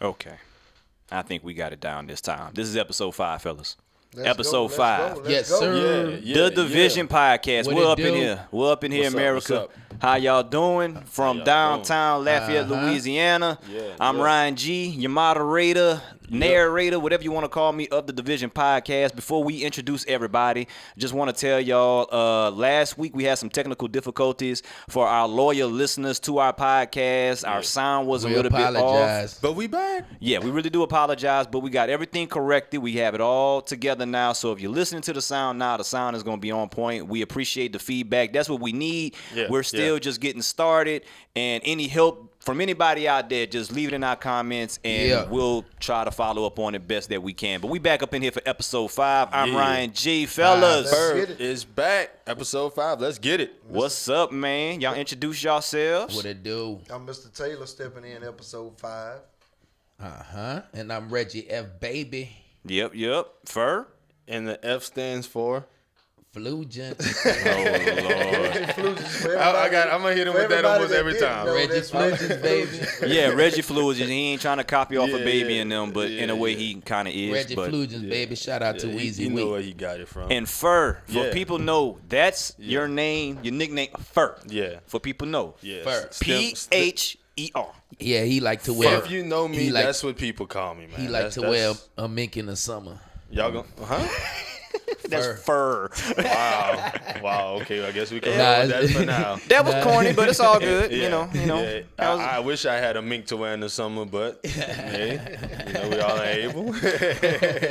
Okay. I think we got it down this time. This is episode 5, fellas. Let's episode go, 5. let's go. sir. The Division Podcast. What We're it up in do? here. We're up in here, What's up, America. what's up? How y'all doing? From y'all downtown Lafayette, Louisiana. I'm Ryan G, your moderator, narrator, whatever you want to call me, of the Division Podcast. Before we introduce everybody, just want to tell y'all, last week we had some technical difficulties for our loyal listeners to our podcast. Our sound was a little bit off. But we back. Yeah, we really do apologize, but we got everything corrected. We have it all together now. So if you're listening to the sound now, the sound is going to be on point. We appreciate the feedback. That's what we need. We're still just getting started. And any help from anybody out there, just leave it in our comments, and we'll try to follow up on it best that we can. But we back up in here for episode 5. I'm Ryan G. Fellas. Bird is back. Episode 5. Let's get it. What's up, man? Y'all introduce yourselves. What it do? I'm Mr. Taylor stepping in episode 5. And I'm Reggie F. Baby. Yep. Fur. And the F stands for? Flugent. I'm going to hit him with that almost every time. Reggie Flugent, baby. Yeah, Reggie Flugent. He ain't trying to copy off a Baby and them, but in a way he kind of is. Reggie Flugent, baby. Shout out to Weezy. You know where he got it from. And Fur, for people know, that's your name, your nickname, Fur. Yeah. For people know. Yeah. Fur. P-H-E-R. Yeah, he like to wear. If you know me, that's what people call me, man. He like to wear a mink in the summer. Y'all go, That's Fur. Wow. Okay, I guess we can roll with that for now. That was corny, but it's all good. You know. Yeah. I wish I had a mink to wear in the summer, but hey, we all ain't able.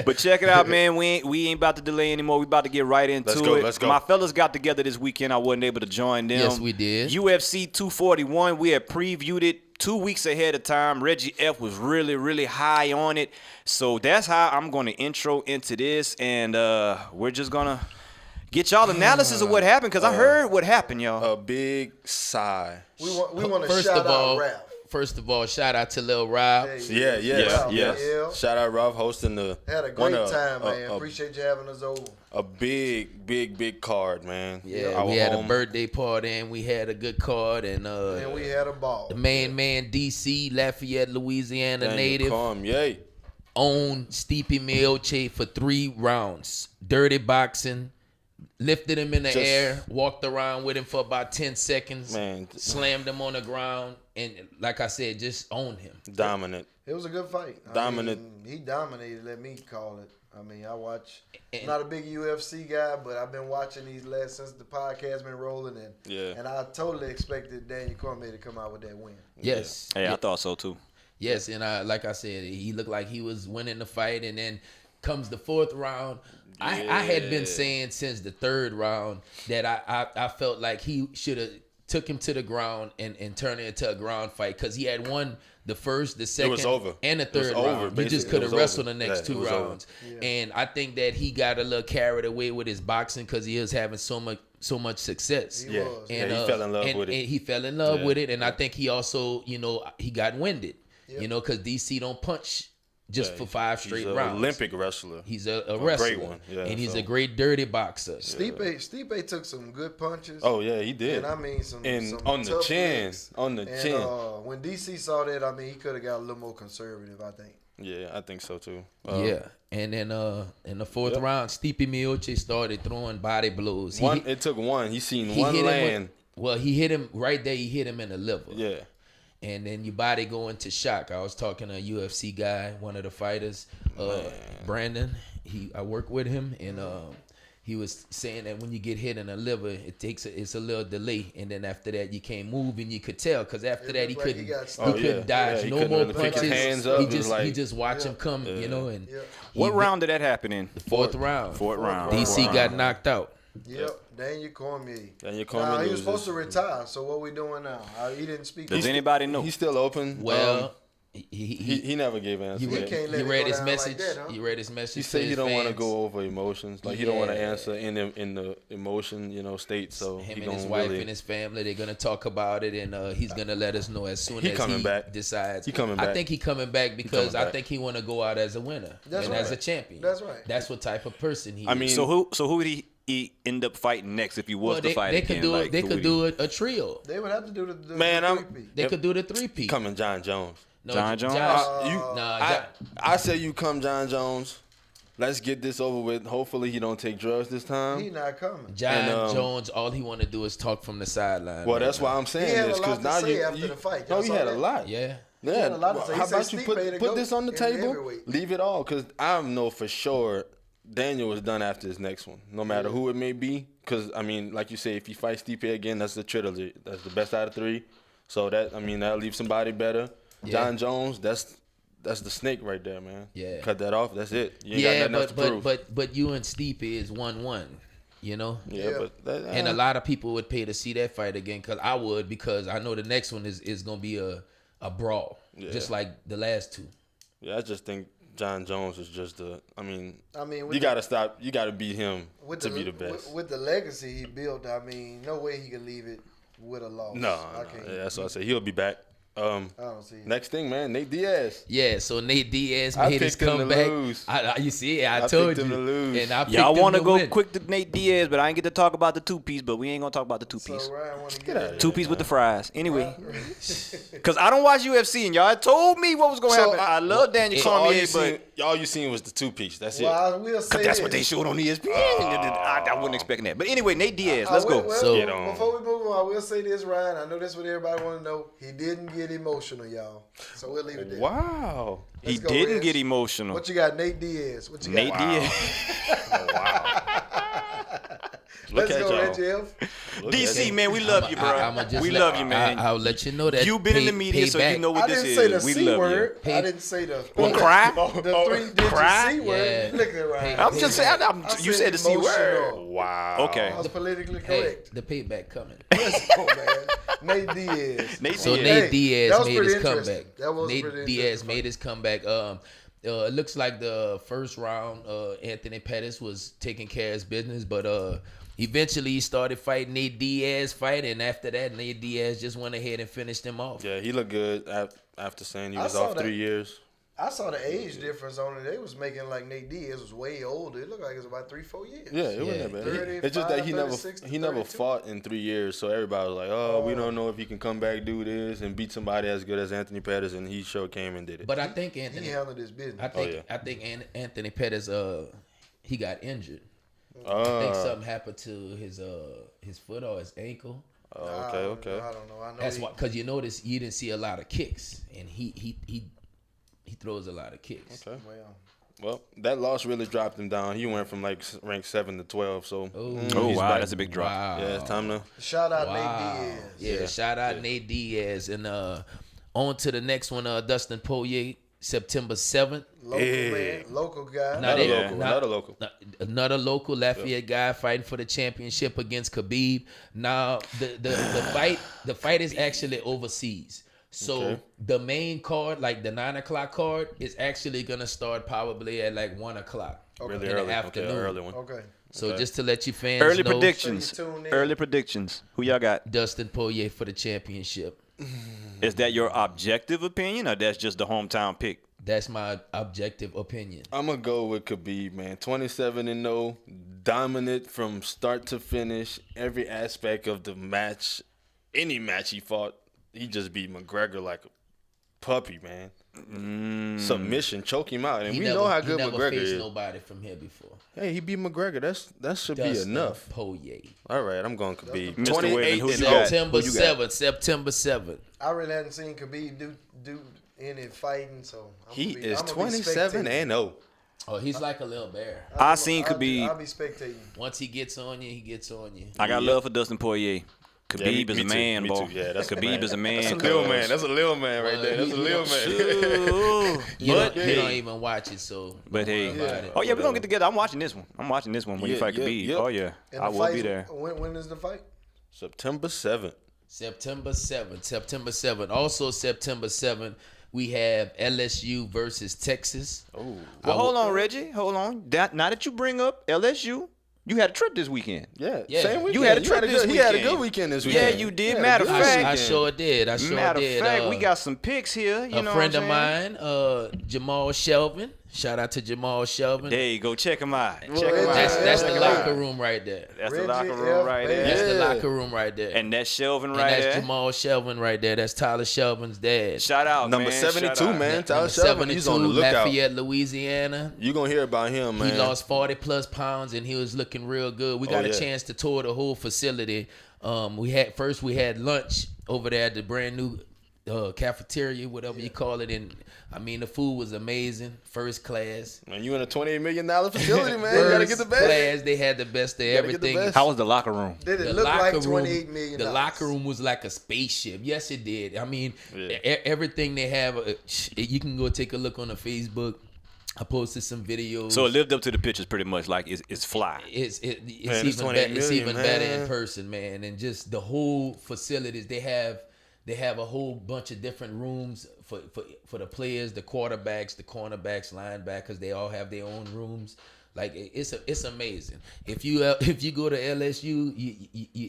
But check it out, man. We ain't about to delay anymore. We about to get right into it. Let's go. My fellas got together this weekend. I wasn't able to join them. Yes, we did. UFC 241. We had previewed it 2 weeks ahead of time. Reggie F was really, really high on it. So that's how I'm going to intro into this. And we're just going to get y'all analysis of what happened, because I heard what happened, y'all. A big sigh. We want to shout out Ralph. First of all, shout out to Lil Rob. Yeah. Shout out Rob hosting the. Had a great time, man. Appreciate you having us over. A big card, man. Yeah, we had a birthday party and we had a good card, and we had a ball. The main man, DC, Lafayette, Louisiana native, yay. owned Stipe Miocic for 3 rounds. Dirty boxing. Lifted him in the air, walked around with him for about 10 seconds, slammed him on the ground, and like I said, just owned him. Dominant. It was a good fight. Dominant. He dominated, let me call it. I mean, I watch. I'm not a big UFC guy, but I've been watching these since the podcast been rolling, and I totally expected Daniel Cormier to come out with that win. Yes. Hey, I thought so too. Yes, and like I said, he looked like he was winning the fight, and then comes the 4th round. I had been saying since the 3rd round that I felt like he should have took him to the ground and turned it into a ground fight, because he had won the first, the second, and the 3rd round. He just could have wrestled the next 2 rounds. And I think that he got a little carried away with his boxing because he was having so much success. He was. And he fell in love with it. And he fell in love with it. And I think he also, he got winded, because DC don't punch just for 5 straight rounds. He's an Olympic wrestler. He's a wrestler. Great one. Yeah, and he's a great dirty boxer. Stipe took some good punches. Oh, yeah, he did. And I mean, some on the chin. Licks. On the chin. When DC saw that, I mean, he could have got a little more conservative, I think. Yeah, I think so, too. And then in the 4th round, Stipe Miocic started throwing body blows. It took one. He seen one land. He hit him right there. He hit him in the liver. Yeah. And then your body go into shock. I was talking to a UFC guy, one of the fighters, Brandon. I work with him, and he was saying that when you get hit in the liver, it's a little delay, and then after that you can't move, and you could tell, because after that he couldn't dodge no more punches. He just watch him come, And what round did that happen in? The 4th round. 4th round. DC got knocked out. Yep, Daniel Cormier. He was supposed to retire. So what we doing now? He didn't speak. Does anybody know? He's still open. Well, he never gave an answer. He read his message. He read his message. He said he don't want to go over emotions. Like he don't want to answer in the emotion, state. So him and his wife and his family, they're gonna talk about it, and he's gonna let us know as soon as he decides. He coming back. I think he coming back because I think he want to go out as a winner as a champion. That's right. That's what type of person he is. I mean, so who would he end up fighting next if he was to fight again? They could do a trio. They would have to do the man. three-peat. They could do the 3-peat. Coming John Jones. No, John Jones? I say you come, John Jones. Let's get this over with. Hopefully he don't take drugs this time. He not coming. John Jones, all he want to do is talk from the sideline. Well, that's why I'm saying he had this, a lot because now say after the fight. No, he had a lot. Yeah. Yeah. A lot to say. How about you put this on the table? Heavyweight. Leave it all, because I know for sure Daniel was done after his next one, no matter who it may be. Because, I mean, like you say, if he fights Stipe again, that's the trilogy. That's the best out of 3. So, that'll leave somebody better. Yeah. John Jones, that's the snake right there, man. Yeah. Cut that off. That's it. You ain't got nothing else to prove. But you and Stipe is 1-1. You know. Yeah. But and a lot of people would pay to see that fight again. Because I would, because I know the next one is gonna be a brawl, just like the last 2. Yeah, I just think John Jones is just you gotta stop. You gotta beat him to be the best. With the legacy he built, no way he could leave it with a loss. No. Yeah, that's what I say. He'll be back. I don't see it. Next thing, man, Nate Diaz. Yeah, so Nate Diaz made his comeback. You see, I told you. Him to lose. And I y'all want to go win. quick to Nate Diaz, but I ain't get to talk about the 2-piece, but we ain't going to talk about the 2-piece. So Ryan want to Get out of here. 2-piece with the fries. Anyway, because I don't watch UFC, and y'all told me what was going to happen. I love Daniel Cormier, but all you seen was the 2-piece. That's it. I will say that's what they showed on ESPN. I wasn't expecting that. But anyway, Nate Diaz, let's go. Before we move on, I will say this, Ryan. I know that's what everybody want to know. He didn't get emotional, y'all. So we'll leave it there. Wow. He didn't get emotional. What you got, Nate Diaz? What you got? Nate Diaz. Oh, wow. Let's go, Reggie. DC, man, we love you, bro. We love you, man. I'll let you know that. You've been in the media, so you know what this is. I didn't say the We C love word. you. I didn't say the cry. The 3-digit C word. Yeah. Look at Ryan. I'm just saying. You said the C word. Wow. Okay. I was politically correct. The payback coming. Let's go, man. Nate Diaz. Nate Diaz made his comeback. That was Nate Diaz made his comeback. It looks like the first round, Anthony Pettis was taking care of his business, but eventually he started fighting Nate Diaz and after that, Nate Diaz just went ahead and finished him off. Yeah, he looked good after saying he was off 3 years. I saw the age difference on it. They was making like Nate Diaz was way older. It looked like it was about 3-4 years. Yeah, it wasn't that bad. 35, It's just that he 36, never fought in 3 years, so everybody was like, "Oh, we don't know if he can come back, do this, and beat somebody as good as Anthony Pettis," and he sure came and did it. But I think Anthony he handled his business. I think Anthony Pettis he got injured. I think something happened to his foot or his ankle. Okay. I don't know. I know That's why, because you notice you didn't see a lot of kicks, and he throws a lot of kicks. Okay. Well, that loss really dropped him down. He went from like ranked 7 to 12. So wow, that's a big drop. Wow. Yeah, it's time to shout out Nate Diaz. Yeah, shout out Nate Diaz, and on to the next one. Dustin Poirier, September 7th. Local guy. Another local Lafayette guy fighting for the championship against Khabib. Now the fight is actually overseas. So the main card, like the 9 o'clock card, is actually gonna start probably at like 1 o'clock in the afternoon. Early one. Okay. So just to let you fans Early know, predictions. Who y'all got? Dustin Poirier for the championship. Is that your objective opinion, or that's just the hometown pick? That's my objective opinion. I'm gonna go with Khabib, man. 27-0, dominant from start to finish, every aspect of the match, any match he fought. He just beat McGregor like a puppy, man. Submission, choke him out, and we know how good McGregor is. He never faced nobody from here before. Hey, he beat McGregor. That should be enough. Poirier. All right, I'm going Khabib. Mr. Wade, who you got? September 7th. I really hadn't seen Khabib do any fighting, so he is 27-0. Oh, he's like a little bear. I seen Khabib. I'll be spectating. Once he gets on you, he gets on you. I got love for Dustin Poirier. Khabib is a man, boy. Yeah, that's Khabib is a man. That's a little man. That's a little man right there. That's a little man. But you don't even watch it, so. But hey, oh yeah, we're gonna get together. I'm watching this one. when you fight Khabib. Oh yeah, I will be there. When is the fight? September 7th. September 7th. Also September 7th, we have LSU versus Texas. Oh. Well, hold on, Reggie. Hold on. Now that you bring up LSU, you had a trip this weekend. Yeah. Same weekend. You had a trip this weekend. He had a good weekend this weekend. Yeah, you did. Matter of fact. I sure did. Matter of fact, we got some picks here. You know a friend of mine, Jamal Shelvin. Shout out to Jamal Shelvin. There you go. Check him out. That's the locker room right there. That's the locker room right there. That's the locker room right there. And that's Shelvin right there. That's Jamal Shelvin right there. That's Tyler Shelvin's dad. Shout out, number man. 72, man. Tyler Shelvin. He's on the lookout. Lafayette, Louisiana. You gonna hear about him, man. He lost 40+ pounds and he was looking real good. We got a chance to tour the whole facility. We had lunch over there at the brand new cafeteria, whatever you call it, and I mean the food was amazing, first class. Man, you in a $28 million facility, man. You gotta get the best. Class, they had the best of everything. How was the locker room? Did it look like $28 million? The locker room was like a spaceship. Yes, it did. I mean, everything they have. You can go take a look on the Facebook. I posted some videos. So it lived up to the pictures pretty much. Like it's fly. It's even better in person, man. And just the whole facilities they have a whole bunch of different rooms for the players, the quarterbacks, the cornerbacks, linebackers. They all have their own rooms. Like it's amazing. If you go to LSU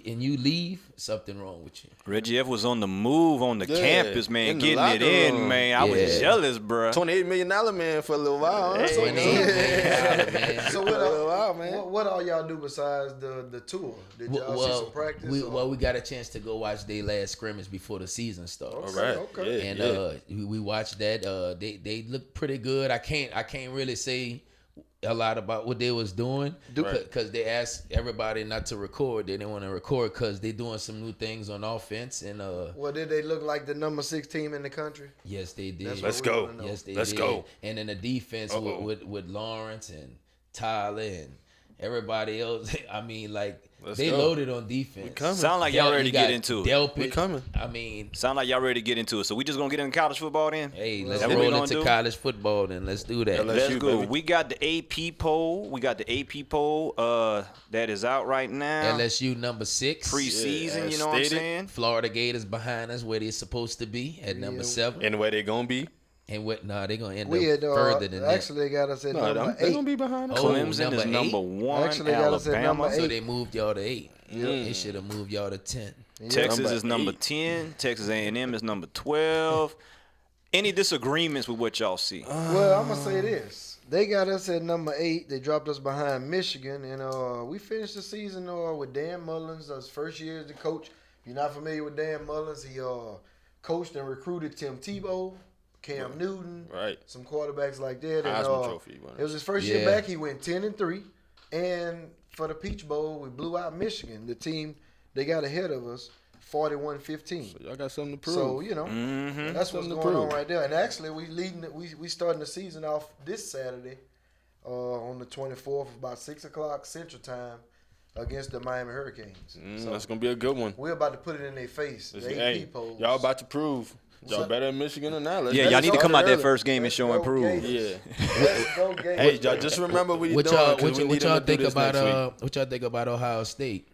and you leave, something wrong with you. Reggie F was on the move on the campus, man, getting it in, room. Man. I was jealous, bro. $28 million man for a little while. Huh? $28 million, man. So what all y'all do besides the tour? Did y'all see some practice? We got a chance to go watch their last scrimmage before the season starts. Okay. And we watched that. They look pretty good. I can't really say a lot about what they was doing because they asked everybody not to record. They didn't want to record because they doing some new things on offense. And well, did they look like the number 6 team in the country? Yes, they did. Let's go. Yes, they Let's did. go. And in the defense with Lawrence and Tyler and everybody else, I mean, like they loaded on defense. Sound like y'all ready to get into it. Delpit, we coming. I mean, sound like y'all ready to get into it. So we just gonna get into college football then? Hey, let's roll into college football then. Let's do that. Let's go. Baby. We got the AP poll. That is out right now. LSU number 6 preseason. You know what I'm saying? Florida Gators behind us where they're supposed to be at number 7. And where they gonna be? And what? Nah, they're gonna end up further than that. Actually, they got us at number 8. They're gonna be behind us. Clemson is number 1. Actually, they got us at number 8. So they moved y'all to 8. They should have moved y'all to 10. Texas is number 10. Texas A&M is number 12. Any disagreements with what y'all see? Well, I'm gonna say this. They got us at number 8. They dropped us behind Michigan, and we finished the season with Dan Mullins. His first year as the coach. If you're not familiar with Dan Mullins, he coached and recruited Tim Tebow, Cam Newton, some quarterbacks like that. And, Heisman Trophy. It was his first year back. He went 10-3, and for the Peach Bowl, we blew out Michigan. The team they got ahead of us, 41-15. So y'all got something to prove. So that's what's going on right there. And actually, we starting the season off this Saturday, on the 24th, about 6:00 Central Time, against the Miami Hurricanes. So that's gonna be a good one. We're about to put it in their face. Y'all about to prove. Y'all better than Michigan or not. Y'all need to come out that first game and show and prove. Yeah. Let's go, Gators. Hey, y'all just remember what you're doing. What y'all think about what y'all think about Ohio State?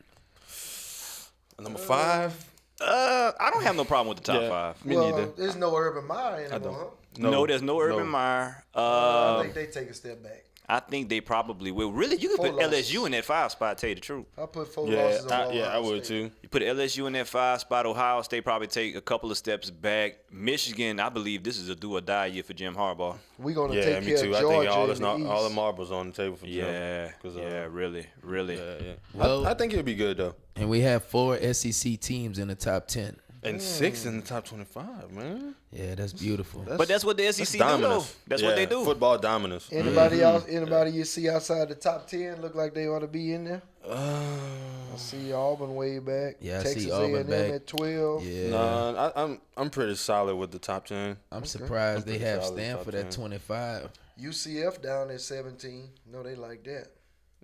Number 5. I don't have no problem with the top 5. Me neither. There's no Urban Meyer anymore. No, there's no Urban Meyer. I think they take a step back. I think they probably will. Really, you can put LSU in that 5 spot, tell you the truth. I'll put 4 losses on Ohio State. I would too. You put LSU in that 5 spot. Ohio State probably take a couple of steps back. Michigan, I believe this is a do or die year for Jim Harbaugh. We're going to take care of Georgia. I think all the marbles on the table for Jim. Really. Yeah. Well, I think he'll be good, though. And we have 4 SEC teams in the top 10. And 6 in the top 25, man. Yeah, that's beautiful. But that's what the SEC do, though. That's what they do. Football dominance. Anybody else? Anybody you see outside the top 10 look like they ought to be in there? I see Auburn way back. Yeah, Texas I see Auburn back at 12. Yeah. Nah, I'm pretty solid with the top 10. I'm surprised they have Stanford at 25. UCF down at 17. No, they like that.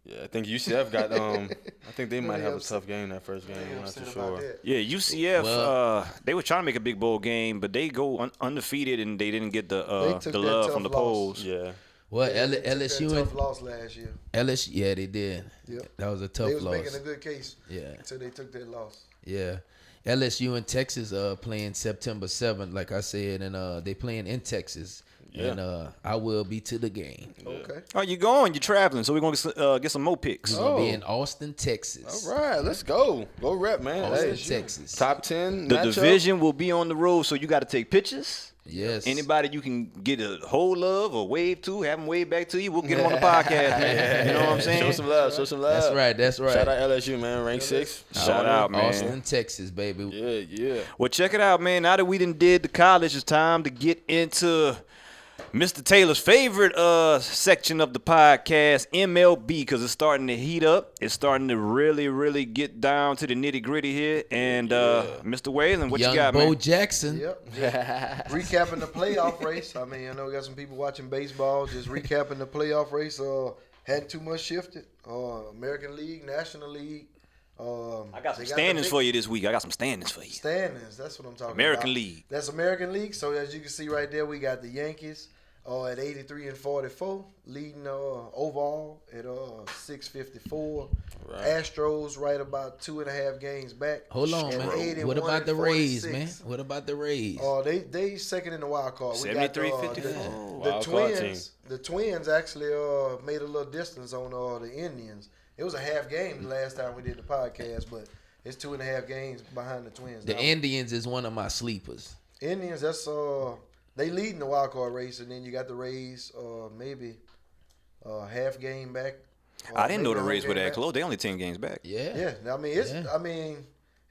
Yeah, I think UCF got. I think they might have a tough game that first game. I'm not too sure. Yeah, UCF. They were trying to make a big bowl game, but they go undefeated and they didn't get the love from the polls. Yeah. Well, LSU tough loss last year. LSU, yeah, they did. Yep. That was a tough loss. They was making a good case. Yeah. Until they took that loss. Yeah. LSU and Texas playing September 7th, like I said, and they playing in Texas. and I will be to the game. Okay. Oh, you going? You're traveling, so we're gonna get some more picks. We're gonna be in Austin, Texas. All right, let's go. Go rep, man. Austin, Texas. Top 10 The matchup. division will be on the road, so you got to take pictures. Yes. Anybody you can get a hold of or wave to, have them wave back to you. We'll get them on the podcast, man. You know what I'm saying? Show some love. Show some love. That's right. Shout out LSU, man. Rank 6. Shout out, man. Austin, Texas, baby. Yeah. Well, check it out, man. Now that we done did the college, it's time to get into Mr. Taylor's favorite section of the podcast, MLB, because it's starting to heat up. It's starting to really, really get down to the nitty-gritty here. And Mr. Whalen, what Young you got, Bo man? Jackson. Yep. Recapping the playoff race. I mean, I know we got some people watching baseball. Just recapping the playoff race. Hadn't too much shifted. American League, National League. I got some standings for you this week. That's what I'm talking about. American League. That's American League. So as you can see right there, we got the Yankees at 83-44, leading overall at 654. Right. Astros right about 2.5 games back. Hold on, man. What about the Rays, man? What about the Rays? They second in the wild card. 73-54. The Twins actually made a little distance on the Indians. It was a half game the last time we did the podcast, but it's 2.5 games behind the Twins. The Indians is one of my sleepers. Indians, that's they leading the wild card race, and then you got the Rays, maybe half game back. I didn't know the Rays were that close. They only 10 games back. Yeah. I mean,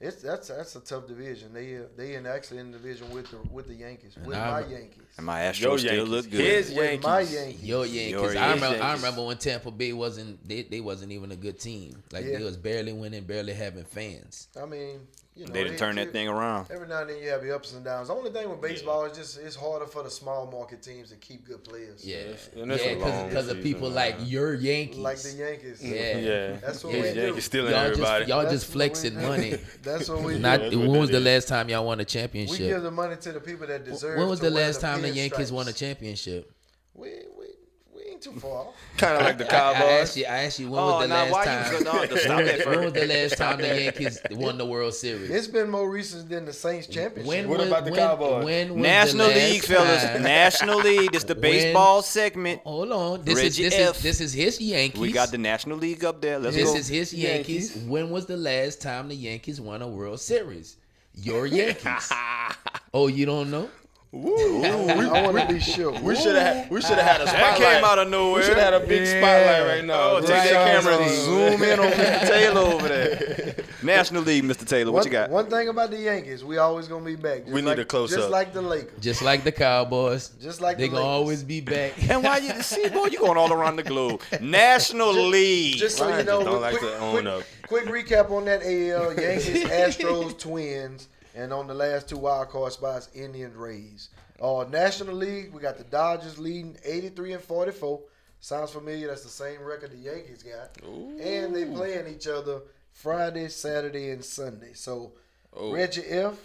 that's a tough division. They actually in the division with the Yankees, with my Yankees. And my Astros still look good. His Yankees. My Yankees. Your Yankees. I remember when Tampa Bay wasn't even a good team. Like they was barely winning, barely having fans. I mean, they didn't turn that thing around. Every now and then you have your ups and downs. The only thing with baseball is just it's harder for the small market teams to keep good players. Because of people like your Yankees. Like the Yankees. Yeah. That's what we do. Yankees stealing everybody. Y'all just flexing money. That's what we do. When was the last time y'all won a championship? We give the money to the people that deserve. When was the last time the Yankees won a championship? We ain't too far. Kind of like the Cowboys. I asked you when was the last time? When was the last time the Yankees won the World Series? It's been more recent than the Saints championship. What about the Cowboys? National League, fellas. National League. This the baseball segment. Hold on. This is his Yankees. We got the National League up there. Let's go. This is his Yankees. When was the last time the Yankees won a World Series? Your Yankees. Oh, you don't know? I want to be sure. We should have had a spotlight. That came out of nowhere. We should have had a big spotlight right now. Take that camera and zoom in on Mr. Taylor over there. National League, Mr. Taylor. What you got? One thing about the Yankees, we always gonna be back. We need a close up. Just like the Lakers. Just like the Cowboys. Just like they the gonna Lakers. always be back. And why you see, boy, you going all around the globe. National League. Just so you know, don't like to own up. Quick recap on that AL: Yankees, Astros, Twins, and on the last two wild card spots, Indians, Rays. National League, we got the Dodgers leading 83-44. Sounds familiar? That's the same record the Yankees got. Ooh. And they playing each other Friday, Saturday, and Sunday. So, Reggie F.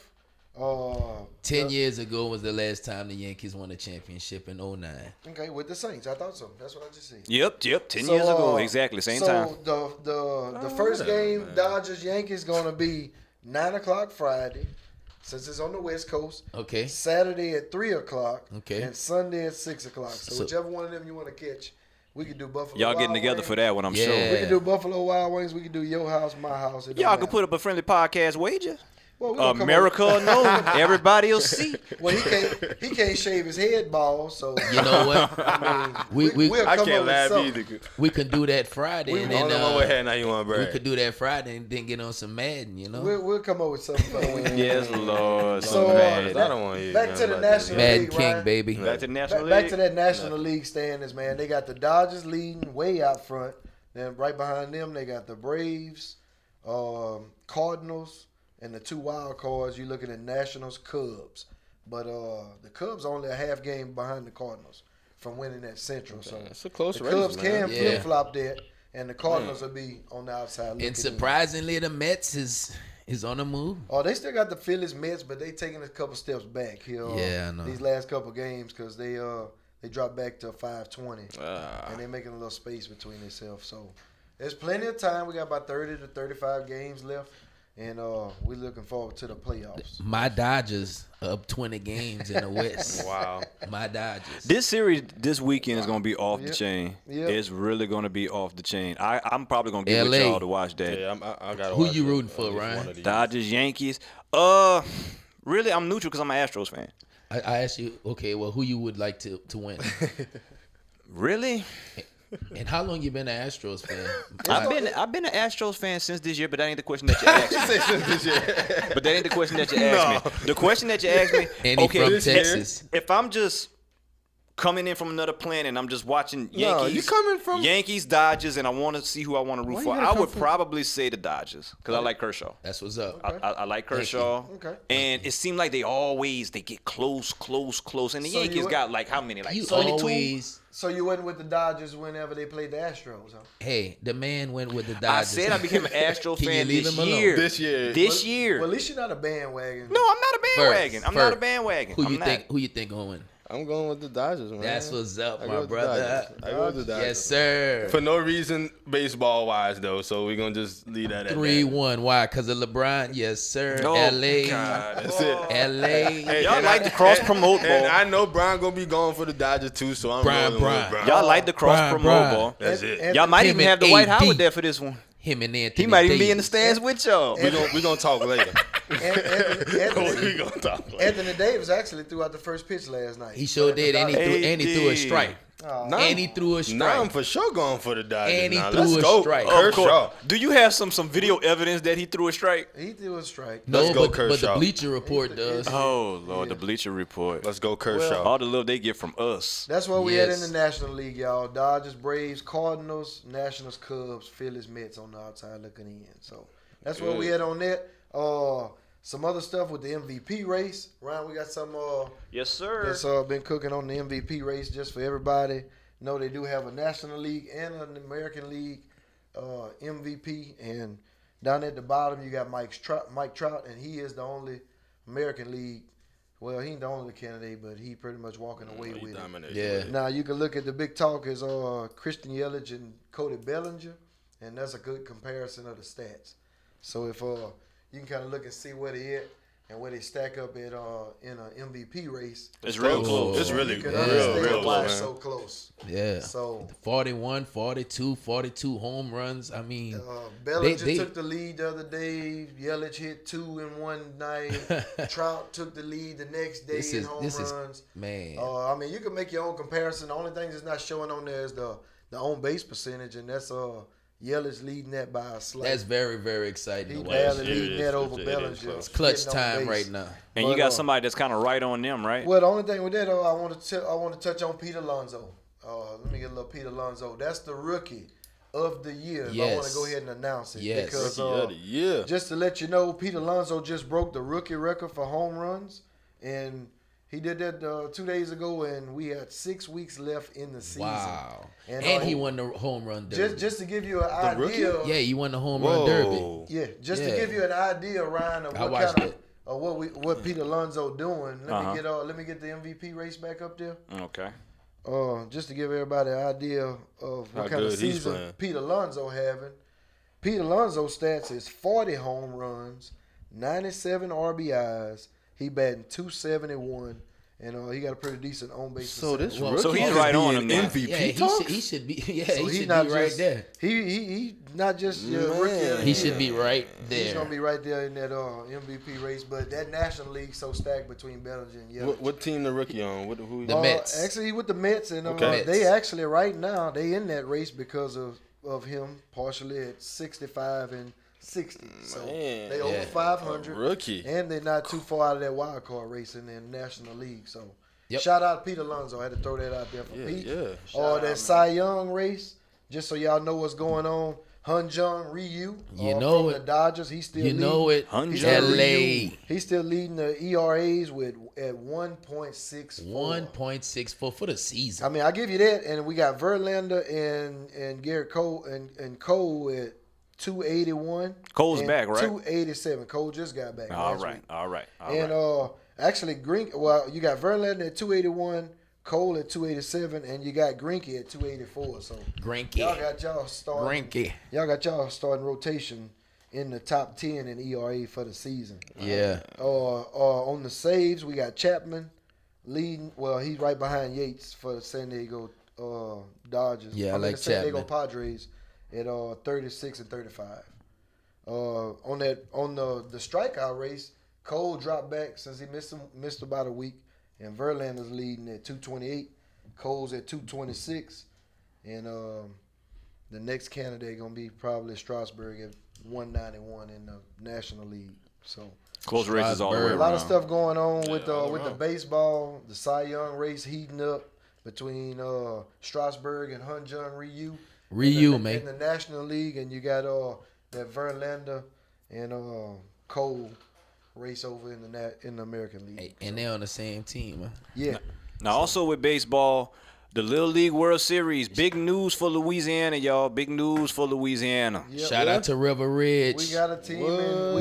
10 years ago was the last time the Yankees won a championship in 2009. Okay, with the Saints. I thought so. That's what I just said. Yep. 10 years ago. Exactly. Same time. So, the first game, Dodgers-Yankees, going to be 9 o'clock Friday. Since it's on the West Coast, okay. Saturday at 3 o'clock, okay, and Sunday at 6 o'clock. So whichever one of them you want to catch, we can do Buffalo. Y'all getting together for that one, I'm sure. We can do Buffalo Wild Wings. We can do your house, my house. Y'all can put up a friendly podcast wager. Well, America will know. Everybody will see. Well, he can't shave his head bald, so you know what? I mean, I can't laugh either. We can do that Friday, and then we could do that Friday and then get on some Madden. You know, we'll come up with something. Yes, Lord. So I don't want you. Back to the National Madden League, King, right? baby. Back to the National League. Back to that National League standings, man. They got the Dodgers leading way out front. Then right behind them, they got the Braves, Cardinals. And the two wild cards, you're looking at Nationals, Cubs. But the Cubs are only a half game behind the Cardinals from winning that Central. So it's a close race, Cubs man. can flip-flop that, and the Cardinals will be on the outside. And surprisingly, the Mets is on the move. Oh, they still got the Phillies, Mets, but they taking a couple steps back here. I know. These last couple games because they dropped back to 520, and they're making a little space between themselves. So there's plenty of time. We got about 30 to 35 games left. And we're looking forward to the playoffs. My Dodgers up 20 games in the West. Wow. My Dodgers. This series this weekend is going to be off the chain. Yep. It's really going to be off the chain. I'm probably going to get with y'all to watch that. Yeah, I got. Who you rooting for, Ryan? Dodgers, Yankees. Really, I'm neutral because I'm an Astros fan. I asked you, okay, well, who you would like to win? Really? And how long you been an Astros fan? I've been an Astros fan since this year, but that ain't the question that you asked me. But that ain't the question that you asked me. The question that you asked me, and okay, from Texas. If I'm just coming in from another planet and I'm just watching Yankees, you coming from Yankees, Dodgers, and I want to see who I want to root for, I would probably say the Dodgers because I like Kershaw. That's what's up. Okay. I like Kershaw. Okay. And it seemed like they get close. And the So Yankees got like how many? Like You 22? always. So you went with the Dodgers whenever they played the Astros, huh? Hey, the man went with the Dodgers. I said I became an Astros Can you fan leave this him alone? year. This year. Well, at least you're not a bandwagon. No, I'm not a bandwagon. I'm not a bandwagon. Who I'm you not. think? Who you think gonna win? I'm going with the Dodgers, man. That's what's up, I my go with the brother. Dodgers. I go with the Dodgers. Yes, sir. For no reason, baseball wise though. So we're gonna just leave that at 3-1. Why? Because of LeBron? Yes, sir. Oh, LA. God. That's it. LA. Y'all like to cross promote ball. And I know Brian gonna be going for the Dodgers too, so I'm Brian, rolling with Brian. Y'all like the cross promote Brian. ball. That's it. Y'all might Him even have and the White AD. Howard there for this one. Him and Anthony He might even be in the Davis. stands with y'all. We gonna talk later. Anthony, We gonna talk later. Anthony Davis actually threw out the first pitch last night. He sure did, and he threw a strike. Now And he threw a strike. I'm for sure going for the Dodgers. And he now. threw Let's a go. strike. Of Kershaw. course. Do you have some video evidence that he threw a strike? He threw a strike. No, Let's go, but the Kershaw. Bleacher Report does. Oh, Lord, the Bleacher Report. Let's go, Kershaw. All the love they get from us. That's what we had in Yes. the National League, y'all. Dodgers, Braves, Cardinals, Nationals, Cubs, Phillies, Mets on the outside looking in. So that's what we had on that. Some other stuff with the MVP race. Ryan, we got some Yes, sir. that's been cooking on the MVP race just for everybody. No, they do have a National League and an American League MVP. And down at the bottom, you got Mike Trout, and he is the only American League. Well, he ain't the only candidate, but he pretty much walking away with it. Yeah. Now, you can look at the big talk is Christian Yelich and Cody Bellinger, and that's a good comparison of the stats. So if you can kind of look and see where they at and where they stack up at in an MVP race. It's real close. It's really You can real understand why close, it's man. so close. Yeah. So 41, 42 home runs. I mean, Bellinger they- took the lead the other day. Yelich hit 2 in one night. Trout took the lead the next day in home runs. Man. I mean, you can make your own comparison. The only thing that's not showing on there is the on base percentage, and that's Yelich leading that by a slight. That's very, very exciting. He to barely watch. leading that over Bellinger. It's Clutch getting on time base. right now. And But, you got somebody that's kind of right on them, right? Well, the only thing with that, I want to touch on Pete Alonso. Let me get a little Pete Alonso. That's the rookie of the year. I want to Yes. go ahead and announce it Yes. because Rookie of the year. just to let you know, Pete Alonso just broke the rookie record for home runs, and he did that 2 days ago, and we had 6 weeks left in the season. Wow. And, And he won the home run derby. Just to give you an idea. Yeah, he won the home run derby. Yeah, just to Yeah. give you an idea, Ryan, of I what watched kind it. of what Pete Alonso doing. Let me get the MVP race back up there. Okay. Just to give everybody an idea of How what kind of good he's season playing. Pete Alonso having. Pete Alonso stats is 40 home runs, 97 RBIs. He batting .271. And he got a pretty decent on base. So this percentage. rookie So he's is right on being him now. MVP Yeah, talks? he should be. Yeah, So he he's should not be right just, there. He not just your rookie. of the He year. should be right He's gonna there. be right there in that MVP race. But that National League so stacked between Bellinger and Yelich. What team the rookie on? Who? The Mets. Actually, he with the Mets, and Okay. they actually right now they in that race because of him partially at 65 and 60. So Man. they over Yeah. 500, Rookie. and they're not too far out of that wild card race in the National League. So Yep. shout out Pete Alonso. I had to throw that out there for Pete. Yeah. That Cy Young race, just so y'all know what's going on. Hyun-Jung Ryu, You know from it. the Dodgers. He's still You know leading. it. Hyun-Jung He's still LA. leading- He's still leading the ERAs at 1.64. 1.64 for the season. I mean, I give you that, and we got Verlander and Garrett Cole and Cole at 281. Cole's and back, right? 287. Cole just got back. All last right. week. All right. All And right. actually, you got Verlander at 281, Cole at 287, and you got Greinke at 284. So Grinky. y'all got y'all starting. Grinky. Y'all got y'all starting rotation in the top 10 in ERA for the season. Yeah. On the saves, we got Chapman leading. Well, he's right behind Yates for the San Diego Dodgers. Yeah, I like the San Diego Chapman. Padres at 36 and 35. On the strikeout race, Cole dropped back since he missed about a week, and Verlander's leading at 228. Cole's at 226, and the next candidate gonna be probably Strasburg at 191 in the National League. So close races all the way around. A lot of stuff going on with the baseball. The Cy Young race heating up between Strasburg and Hyun-Jin Ryu. Man. In the National League, and you got that Verlander and Cole race over in the American League. Hey, and they're on the same team, man. Yeah. Now, also with baseball, the Little League World Series, big news for Louisiana, y'all. Big news for Louisiana. Yep. Shout out to River Ridge. We got a team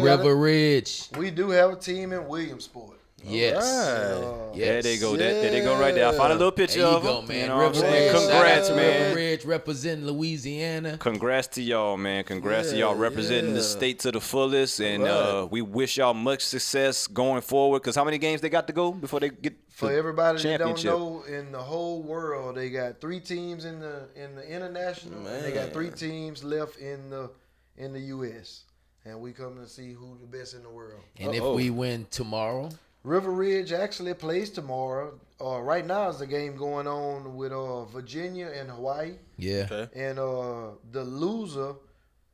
River Ridge. We do have a team in Williamsport. Yes. Right. There they go. There they go right there. I found a little picture There you of go, them. man. You know what I'm River saying? Ridge. Congrats, Shout out to man. River Ridge representing Louisiana. Congrats to y'all, man. Congrats to y'all representing the state to the fullest. And we wish y'all much success going forward. Because how many games they got to go before they get For everybody that don't championship? know, in the whole world, they got 3 teams in the international, and they got 3 teams left in the U.S. And we come to see who the best in the world. And if we win tomorrow, River Ridge actually plays tomorrow. Right now is the game going on with Virginia and Hawaii. yeah. Okay. And the loser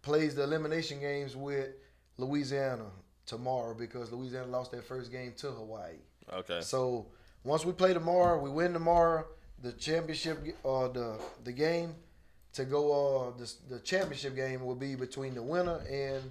plays the elimination games with Louisiana tomorrow because Louisiana lost their first game to Hawaii. Okay. So once we play tomorrow, we win tomorrow, the championship the game to go the championship game will be between the winner and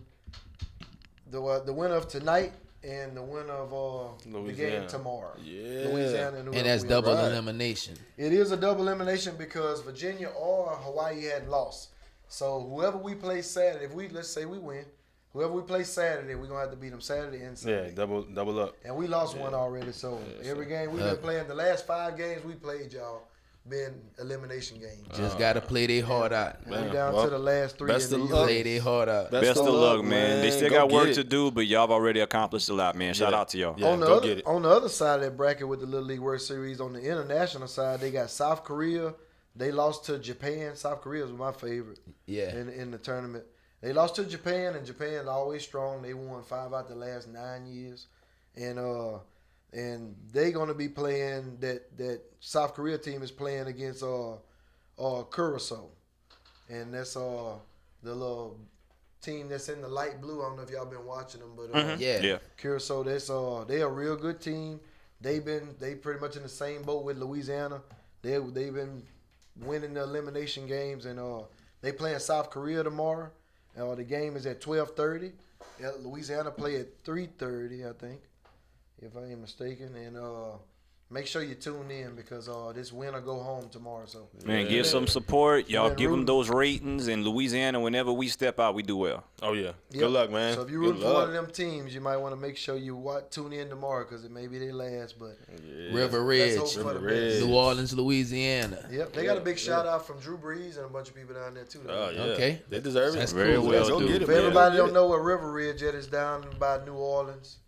the winner of tonight and the winner of the game tomorrow. Yeah. Louisiana and And that's double elimination. It is a double elimination because Virginia or Hawaii hadn't lost. So whoever we play Saturday, let's say we win, whoever we play Saturday, we're gonna have to beat them Saturday and Sunday. Yeah, double up. And we lost one already. So every game we've been playing, the last 5 games we played, y'all, been elimination games. Just gotta play their heart out. And we down to the last 3 best in the of luck. Play their heart out. Best of luck, man. They still got work get to it. do, but y'all have already accomplished a lot, man. Shout out to y'all. Yeah, on go get it. the other side of that bracket with the Little League World Series, on the international side, they got South Korea. They lost to Japan. South Korea was my favorite. Yeah. In the tournament, they lost to Japan, and Japan's always strong. They won 5 out the last 9 years, and they gonna be playing that South Korea team is playing against Curacao, and that's the little team that's in the light blue. I don't know if y'all been watching them, but Yeah. Curacao, they a real good team. They pretty much in the same boat with Louisiana. They've been winning the elimination games, and they playing South Korea tomorrow. The game is at 12:30. Louisiana play at 3:30, I think, if I ain't mistaken. And make sure you tune in because this win or go home tomorrow. So Man, give some support. Y'all Man, give them root. those ratings. In Louisiana, whenever we step out, we do well. Oh yeah. Yep. Good luck, man. So if you're Good rooting for one luck. of them teams, you might want to make sure you tune in tomorrow because it may be their last. But River let's Ridge. hope for the River best. Ridge. New Orleans, Louisiana. Yep, they got a big shout out from Drew Brees and a bunch of people down there too. Oh yeah. Okay. They deserve it. That's Very cool. well Go do. get it, For man. everybody Go don't get know where River Ridge is down by New Orleans,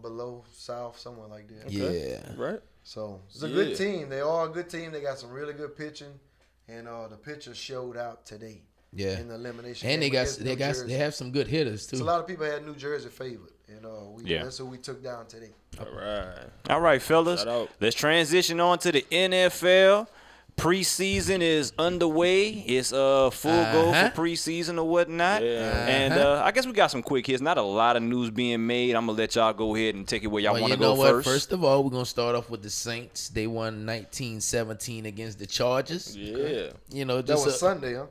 below South, somewhere like that. Yeah. it. Right. So it's a good team. They are a good team. They got some really good pitching, and the pitchers showed out today. Yeah. In the elimination. And game against New Jersey. they have some good hitters So a too. lot of people had New Jersey favored, and Yeah. that's who we took down today. All All right, fellas. Shout out. Let's transition on to the NFL. Preseason is underway. It's full go for preseason or whatnot. Yeah. And I guess we got some quick hits. Not a lot of news being made. I'm going to let y'all go ahead and take it where y'all want to go first. First of all, we're going to start off with the Saints. They won 19-17 against the Chargers. Yeah. You know, That just was Sunday, huh?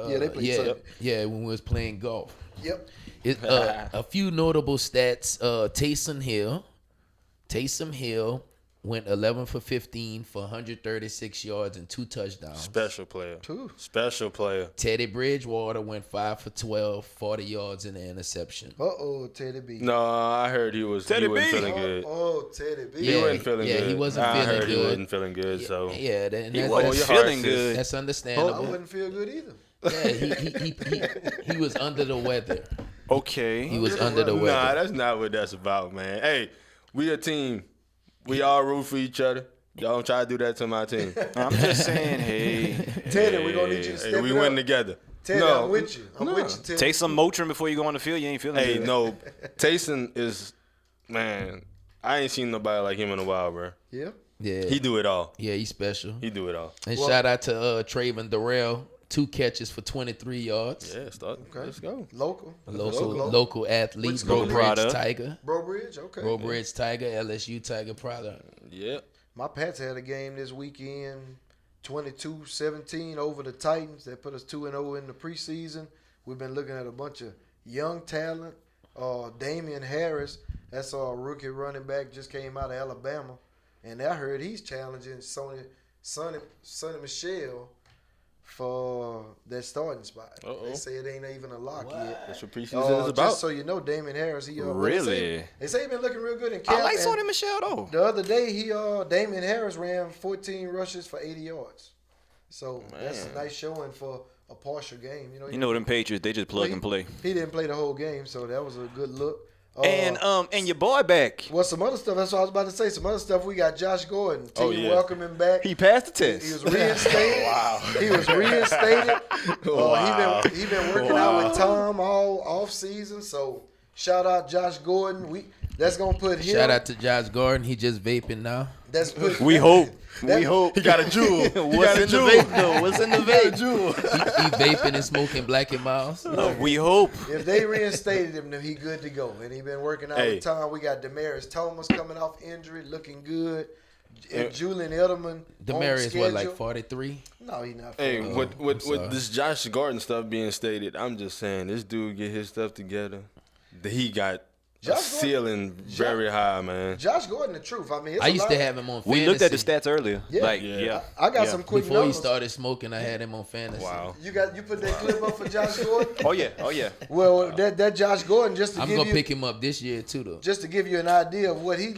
Yeah, they played Sunday. Yeah, when we was playing golf. Yep. A few notable stats. Taysom Hill went 11 for 15 for 136 yards and 2 touchdowns. Special player. Two. Special player. Teddy Bridgewater went 5 for 12, 40 yards and an interception. Teddy B. No, I heard he wasn't Teddy B. feeling good. Teddy B. He wasn't feeling good. he wasn't I feeling heard good. he wasn't feeling good. So Yeah, He wasn't feeling good. That's I understandable. wouldn't feel good either. he was under the weather. Okay. He was under the weather. Nah, that's not what that's about, man. Hey, we a team. We all root for each other. Don't try to do that to my team. I'm just saying, hey. Teddy, we're going to need you to step we it win up. together. Teddy, no, I'm with you. I'm with you, Teddy. Take some Motrin before you go on the field. You ain't feeling Hey, good. no. Taysom is, man, I ain't seen nobody like him in a while, bro. Yeah. Yeah. He do it all. Yeah, he's special. He do it all. And shout out to Trayvon Darrell. 2 catches for 23 yards. Yeah, start. Okay. Let's go. Local athlete. Which Bro school? Bridge Tiger. Bro Bridge, okay. Bro Bridge Tiger, LSU Tiger product. Yeah. My Pats had a game this weekend, 22-17 over the Titans. That put us 2-0 in the preseason. We've been looking at a bunch of young talent. Damian Harris, that's our rookie running back, just came out of Alabama. And I heard he's challenging Sonny Michel for that starting spot. They say it ain't even a lock yet. That's what preseason is about. Just so you know, Damian Harris, he really? They say he been looking real good in camp. I like Sonny Michel though. The other day, Damian Harris ran 14 rushes for 80 yards. So that's a nice showing for a partial game. You know them Patriots, they just plug and play. He didn't play the whole game, so that was a good look. And your boy back. Well, some other stuff. That's what I was about to say. Some other stuff. We got Josh Gordon. Team welcome him back. He passed the test. He was reinstated. Wow. He was reinstated. He been working out with Tom all off season. So shout out Josh Gordon. That's gonna put him. Shout out to Josh Gordon. He just vaping now. We hope. We hope. He got a jewel. What's in the vape though? What's in the vape? He vaping and smoking Black and Miles. We hope. If they reinstated him, then he good to go. And he been working out with Tom. We got Demaryius Thomas coming off injury, looking good. And Julian Edelman. Demaryius what, like 43? No, he not. Hey, with this Josh Gordon stuff being stated, I'm just saying this dude get his stuff together. He got ceiling very high, man. Josh Gordon, the truth. I mean, I used to have him on fantasy. We looked at the stats earlier. Yeah. I got some quick Before numbers. he started smoking, I had him on fantasy. Wow. You put that clip up for Josh Gordon? Oh yeah. Well, that Josh Gordon, I'm gonna pick him up this year too, though. Just to give you an idea of what he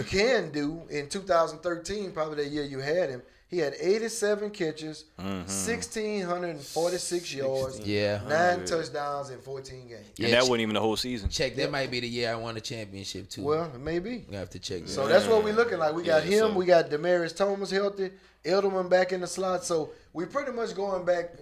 can do in 2013, probably that year you had him. He had 87 catches, 1,646 yards, 9 touchdowns in 14 games. Yeah, and that wasn't even the whole season. That might be the year I won a championship too. Well, maybe. I have to check that. So that's what we're looking like. We got him. We got Demaryius Thomas healthy. Edelman back in the slot. So we pretty much going back.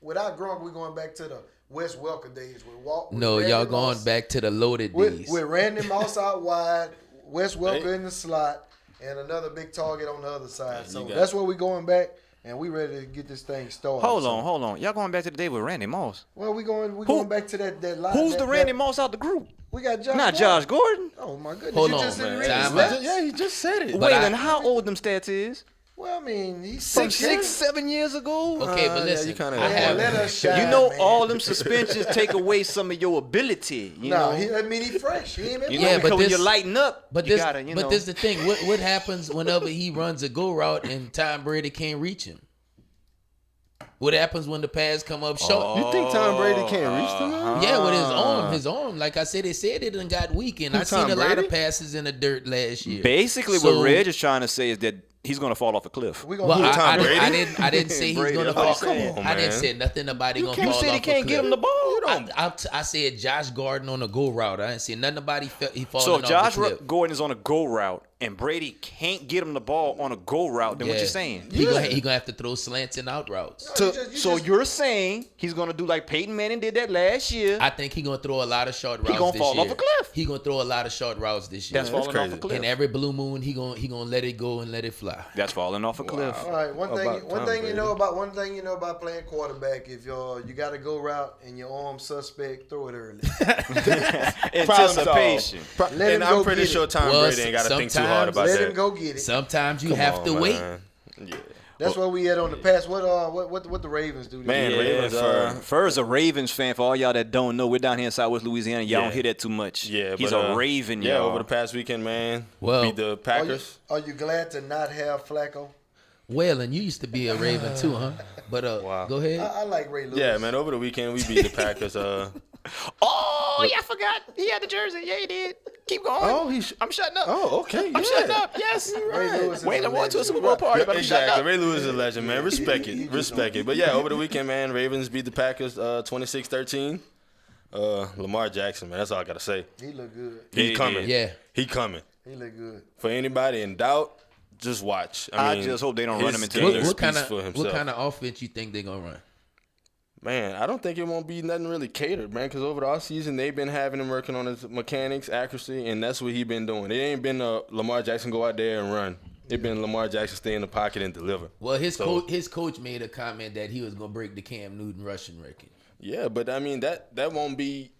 Without Gronk, we're going back to the Wes Welker days. Y'all going back to the loaded days. With Randy Moss out wide, Wes Welker in the slot, and another big target on the other side. So that's where we're going back, and we ready to get this thing started. Hold on. Y'all going back to the day with Randy Moss? Well, we going back to that line. Who's the Randy Moss out the group? We got Josh. Not Josh Gordon. Oh my goodness! Hold on, man. Yeah, he just said it. Waylon, how old them stats is? Well, I mean, he's 7 years ago. Okay, but listen, let us shine, you know, man. all them suspensions take away some of your ability. You know, he fresh. He ain't because when you lighten up, but you gotta, But this is the thing. What happens whenever he runs a go route and Tom Brady can't reach him? What happens when the pass come up short? You think Tom Brady can't reach them? Yeah, with his arm. Like I said, they said it done got weak, and I seen a lot of passes in the dirt last year. Basically, what Reg is trying to say is that he's going to fall off a cliff. I didn't say he's going to fall. I didn't say nothing about he going to fall off a cliff. You said he can't get him the ball. I said Josh Gordon on a go route. I didn't say nothing about he falling off the cliff. So if Josh Gordon is on a go route and Brady can't get him the ball on a go route, then what you saying? He gonna have to throw slants and out routes. So you're saying he's gonna do like Peyton Manning did that last year? I think he's gonna throw a lot of short routes. He's gonna fall off a cliff. He's gonna throw a lot of short routes this year. That's falling off a cliff. And every blue moon, he gonna let it go and let it fly. That's falling off a cliff. All right, one thing you know about playing quarterback, if you got to go route and your arm suspect, throw it early. Anticipation. And I'm pretty sure Tom Brady ain't got to think too hard about that. Let him go get it. Sometimes you have to wait. Yeah. That's where we at on the pass. What the Ravens do? Man, Ravens. Fur's a Ravens fan. For all y'all that don't know, we're down here in Southwest Louisiana. Y'all don't hear that too much. Yeah, he's a Raven. Yeah, y'all. over the past weekend, man. Well, beat the Packers. Are you glad to not have Flacco? Well, and you used to be a Raven too, huh? But go ahead. I like Ray Lewis. Yeah, man. Over the weekend, we beat the Packers. Oh, yeah, I forgot. He had the jersey. Yeah, he did. Keep going. Oh, I'm shutting up. Oh, okay. I'm shutting up. Yes. Wayne won to a Super Bowl party, but I'm shutting up. Ray Lewis is a legend, man. Respect it. But yeah, over the weekend, man, Ravens beat the Packers 26-13. Lamar Jackson, man. That's all I gotta say. He look good. He's coming. Yeah. He coming. He look good. For anybody in doubt, just watch. I mean, just hope they don't run him into what kind of offense you think they're gonna run? Man, I don't think it won't be nothing really catered, man, because over the offseason, they've been having him working on his mechanics, accuracy, and that's what he's been doing. It ain't been Lamar Jackson go out there and run. It's been Lamar Jackson stay in the pocket and deliver. Well, his coach made a comment that he was going to break the Cam Newton rushing record. Yeah, but, I mean, that won't be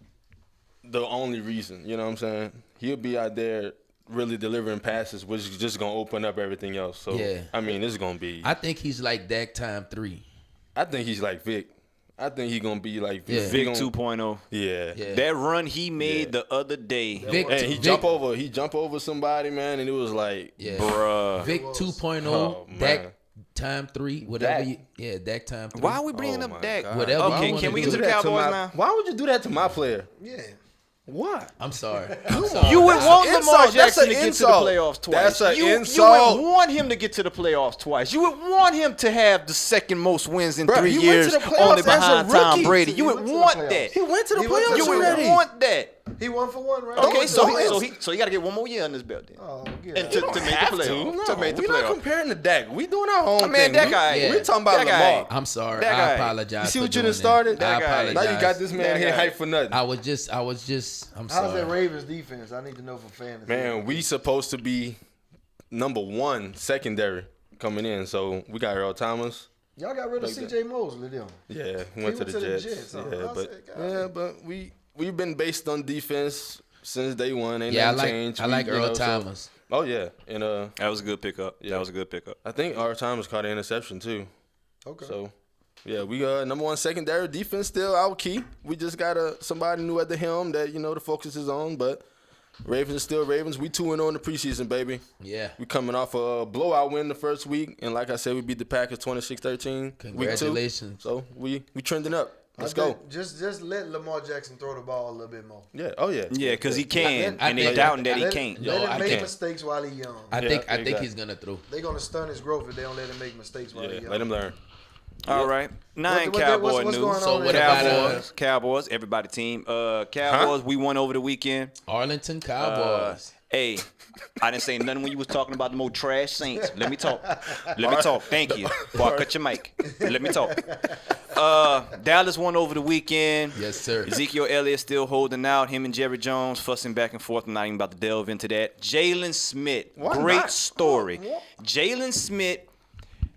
the only reason. You know what I'm saying? He'll be out there really delivering passes, which is just going to open up everything else. So, yeah. I mean, it's going to be – I think he's like Dak time 3. I think he's like Vic. I think he's going to be like Vic 2.0. Yeah. That run he made the other day. He jumped over somebody, man, and it was like, bruh. Vic 2.0, Dak time 3, whatever. Dak time 3. Why are we bringing up Dak? God. Whatever. Okay, can we get to the Cowboys now? Why would you do that to my player? Yeah. Why? I'm sorry. You would want Lamar Jackson to get to the playoffs twice. That's an insult. You would want him to get to the playoffs twice. You would want him to have the second most wins in 3 years, only behind Tom Brady. You would want that. He went to the playoffs. You would want that. He 1 for 1, right? Okay, so he got to get one more year on this belt then. Oh, and to make the playoffs. To make the playoffs. We're not comparing to Dak. We doing our own thing. Man, that guy. We're talking about Lamar. I'm sorry. I apologize. You see what you done started? I apologize. Now you got this man here hyped for nothing. I was just. I'm sorry. How's that Ravens defense? I need to know for fantasy. Man, we supposed to be number 1 secondary coming in. So we got Earl Thomas. Y'all got rid of C.J. Mosley, then. Yeah, went to the Jets. But we've been based on defense since day one. Ain't nothing changed. I like Earl Thomas. Oh yeah, and that was a good pickup. Yeah, that was a good pickup. I think Earl Thomas caught an interception too. Okay. So yeah, we number 1 secondary defense still our key. We just got somebody new at the helm that the focus is on, but. Ravens are still Ravens. We 2-0 in the preseason, baby. Yeah. We coming off a blowout win the first week, and like I said, we beat the Packers 26-13. Congratulations. Week 2. So we trending up. Let's go. Just let Lamar Jackson throw the ball a little bit more. Yeah. Oh yeah. Yeah, because he can, and they doubting that he can't. Let him make mistakes while he's young. I think he's gonna throw. They're gonna stun his growth if they don't let him make mistakes while he's young. Let him learn. All right. 9 Cowboy news. So what about Cowboys, everybody team. Cowboys, we won over the weekend. Arlington Cowboys. Hey, I didn't say nothing when you was talking about the more trash Saints. Let me talk. Thank you. Boy, cut your mic. Let me talk. Dallas won over the weekend. Yes, sir. Ezekiel Elliott still holding out. Him and Jerry Jones fussing back and forth. I'm not even about to delve into that. Jalen Smith, great story. Jalen Smith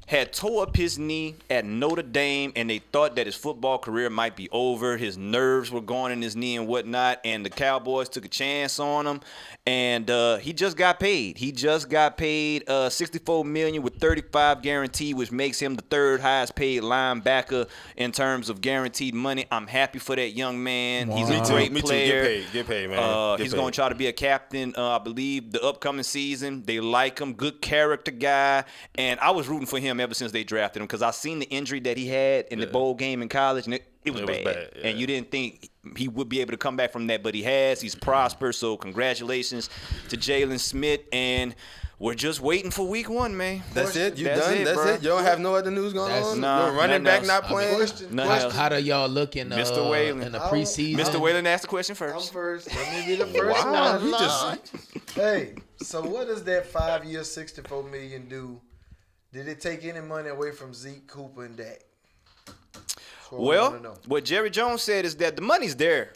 had tore up his knee at Notre Dame, and they thought that his football career might be over. His nerves were going in his knee and whatnot, and the Cowboys took a chance on him, and he just got paid. He just got paid $64 million with $35 guaranteed, which makes him the 3rd highest paid linebacker in terms of guaranteed money. I'm happy for that young man. Wow. He's a great player. Me too. Get paid, man. He's going to try to be a captain, I believe, the upcoming season. They like him. Good character guy, and I was rooting for him ever since they drafted him because I seen the injury that he had in the bowl game in college, and it was bad. And you didn't think he would be able to come back from that, but he has. He's prospered, so congratulations to Jalen Smith, and we're just waiting for week 1, man. That's it? You done? That's it? You don't have no other news going on? No, running back not playing? How do y'all look in Mr. Whalen. In the preseason? Mr. Whalen asked the question first. I'm first. Let me be the first one. Hey, so what does that 5-year, $64 million do? Did it take any money away from Zeke, Cooper, and Dak? Well, what Jerry Jones said is that the money's there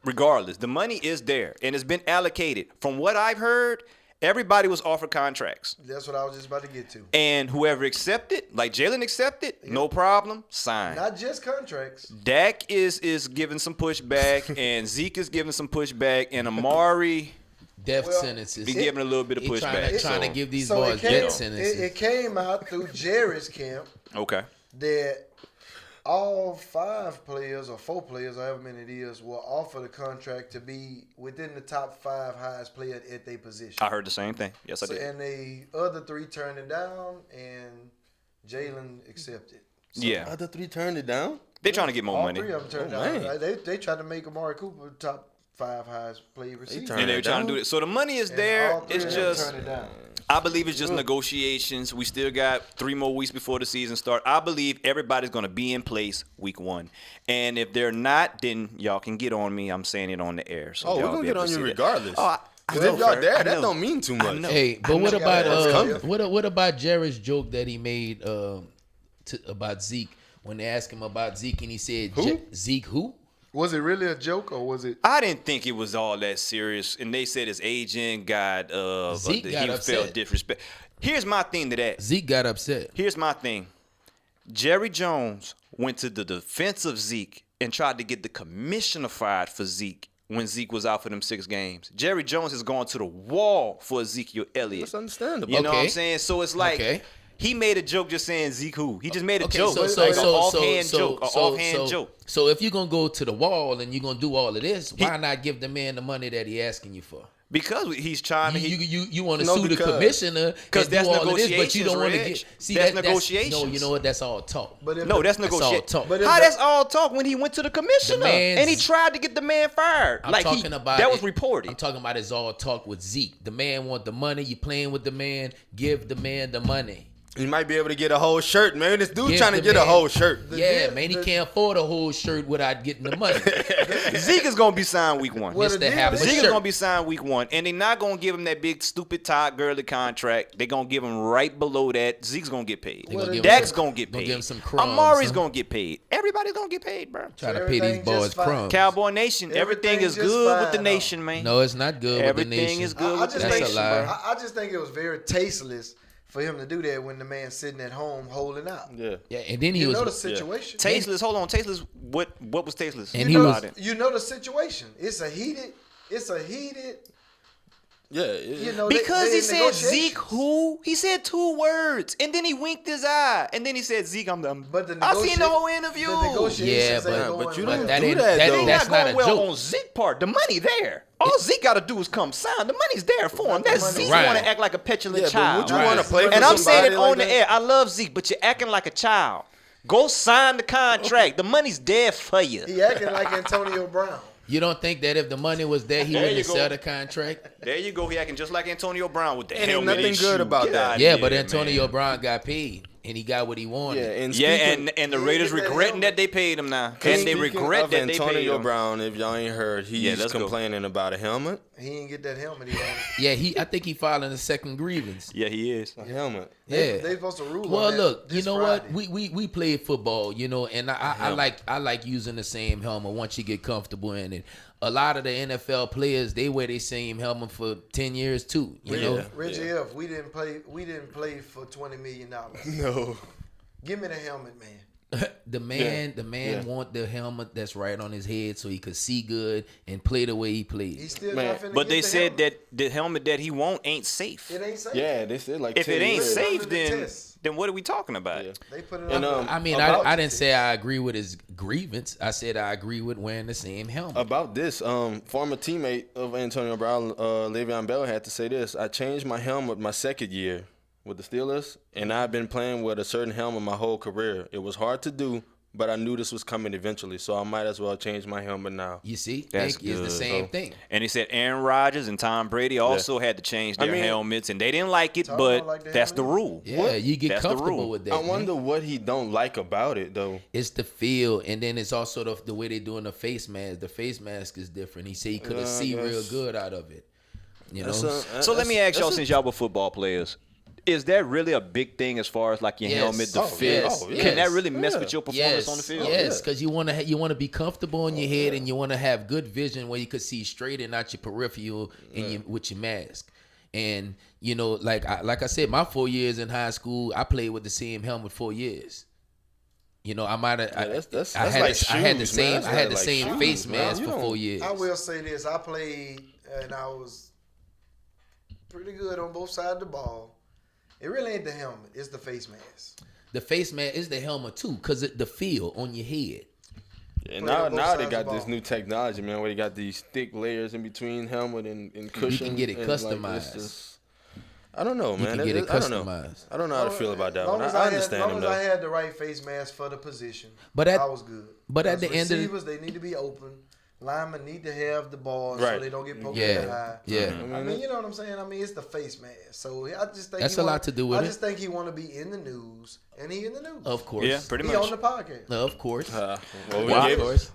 regardless. The money is there, and it's been allocated. From what I've heard, everybody was offered contracts. That's what I was just about to get to. And whoever accepted, like Jalen accepted, no problem, sign. Not just contracts. Dak is giving some pushback, and Zeke is giving some pushback, and Amari... Death sentences. Be giving a little bit of pushback. Trying to give these boys death sentences. It came out through Jerry's camp. Okay. That all 5 players or 4 players, however many it is, were offered a contract to be within the top 5 highest players at their position. I heard the same thing. Yes, I did. And the other 3 turned it down, and Jalen accepted. So the other 3 turned it down? They're trying to get more money. All 3 of them turned it down. They tried to make Amari Cooper top 5 highest paid receivers. And they were trying to do it. So the money is there. It's just, I believe it's just negotiations. We still got 3 more weeks before the season start. I believe everybody's going to be in place week 1. And if they're not, then y'all can get on me. I'm saying it on the air. So we're going to get on you regardless. If y'all there, that don't mean too much. Hey, but what about Jared's joke that he made about Zeke when they asked him about Zeke and he said, Zeke who? Was it really a joke or was it? I didn't think it was all that serious. And they said his agent got Zeke got upset. Felt disrespect. Here's my thing to that. Zeke got upset. Here's my thing. Jerry Jones went to the defense of Zeke and tried to get the commissioner fired for Zeke when Zeke was out for them 6 games. Jerry Jones has gone to the wall for Ezekiel Elliott. That's understandable. You know what I'm saying? So it's like he made a joke just saying Zeke who. He just made a joke. An offhand joke. So if you're going to go to the wall and you're going to do all of this, why not give the man the money that he asking you for? Because he's trying to. You want to sue the commissioner because that's negotiations. But you don't want to get. See, that's negotiations. No, you know what? That's all talk. That's negotiation. How that's all talk when he went to the commissioner and he tried to get the man fired? That was reported. I'm talking about it's all talk with Zeke. The man want the money. You playing with the man. Give the man the money. You might be able to get a whole shirt, man. This dude trying to get a whole shirt. Man, he can't afford a whole shirt without getting the money. Zeke is going to be signed week 1. Zeke is going to be signed week 1. And they're not going to give him that big, stupid Todd Gurley contract. They're going to give him right below that. Zeke's going to get paid. Dak's going to get paid. Give him some crumbs, Amari's going to get paid. Everybody's going to get paid, bro. Trying to pay these boys crumbs. Cowboy Nation, everything is good with the nation, man. No, it's not good with the nation. Everything is good with the nation. That's a lie. I just think it was very tasteless for him to do that when the man's sitting at home holding out. Yeah, and then he was. You know the situation. Tasteless. Hold on, tasteless. What was tasteless? And you know the situation. It's a heated. Yeah, because he said Zeke who? He said 2 words, and then he winked his eye, and then he said Zeke. I seen the whole interview. But you don't do that. That's not going well on Zeke part. The money there. All Zeke got to do is come sign. The money's there for him. That's Zeke want to act like a petulant child. Would you want to play for and I'm saying it like on the air. I love Zeke, but you're acting like a child. Go sign the contract. The money's there for you. He acting like Antonio Brown. You don't think that if the money was there, he wouldn't sell the contract? There you go. He acting just like Antonio Brown with the helmet. Ain't nothing good about that. Yeah, but Antonio Brown got paid. And he got what he wanted. And the Raiders regretting that they paid him now. And they regret that they paid him. Antonio Brown, if y'all ain't heard, he's complaining about a helmet. He didn't get that helmet. I think he filing a second grievance. Yeah, he is. A helmet. They supposed to rule on that. Well, look, you know Friday. what? We played football, and I like using the same helmet once you get comfortable in it. A lot of the NFL players, they wear the same helmet for 10 years too. You know, Reggie F. We didn't play for $20 million. No, give me the helmet, man. the man want the helmet that's right on his head so he could see good and play the way he played. He's still not finna but they get the said helmet. that the helmet that he want ain't safe. It ain't safe. Yeah, they said like if it ain't years. safe, then what are we talking about? Yeah. They put it on. I mean, I didn't say I agree with his grievance. I said I agree with wearing the same helmet. About this, former teammate of Antonio Brown, Le'Veon Bell, had to say this. I changed my helmet my second year with the Steelers, and I've been playing with a certain helmet my whole career. It was hard to do, but I knew this was coming eventually, so I might as well change my helmet now. You see? That's it's the same thing. And he said Aaron Rodgers and Tom Brady also had to change their helmets, and they didn't like it, but that's the rule. Yeah, you get comfortable with that. I wonder what he don't like about it, though. It's the feel, and then it's also the way they doing the face mask. The face mask is different. He said he couldn't see real good out of it. You know? So let me ask y'all, since y'all were football players, is that really a big thing as far as like your helmet, the fit? Can that really mess with your performance on the field? Yes, because you want to be comfortable in your head, and you want to have good vision where you could see straight and not your peripheral with your mask. And like I said, my 4 years in high school, I played with the same helmet 4 years. I might have. I had the same face mask for 4 years. I will say this: I played and I was pretty good on both sides of the ball. It really ain't the helmet; it's the face mask. The face mask is the helmet too, cause the feel on your head. And now they got this new technology, man, where they got these thick layers in between helmet and cushion. You can get it customized. I don't know, man. You can get it customized. I don't know how to feel about that one. I understand them, though. As long as I had the right face mask for the position, but I was good. But at the end of receivers, they need to be open. linemen need to have the ball so they don't get poked in the eye. Yeah. I mean, you know what I'm saying? I mean, it's the face mask. So I just think that's a lot to do with it. I just think he want to be in the news, and he in the news. Of course. Yeah, pretty much. He on the podcast. Of course.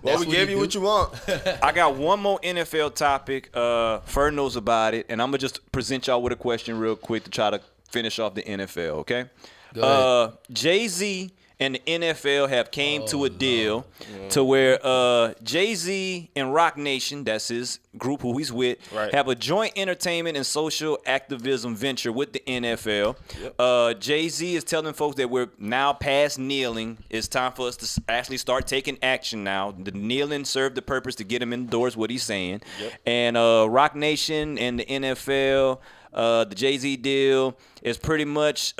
We gave you what you want. I got one more NFL topic. Fern knows about it, and I'm gonna just present y'all with a question real quick to try to finish off the NFL. Okay. Jay-Z and the NFL have came to a deal to where Jay-Z and Rock Nation, that's his group who he's with, have a joint entertainment and social activism venture with the NFL. Jay-Z is telling folks that we're now past kneeling. It's time for us to actually start taking action now. The kneeling served the purpose to get him indoors, what he's saying. And Rock Nation and the NFL, the Jay-Z deal is pretty much...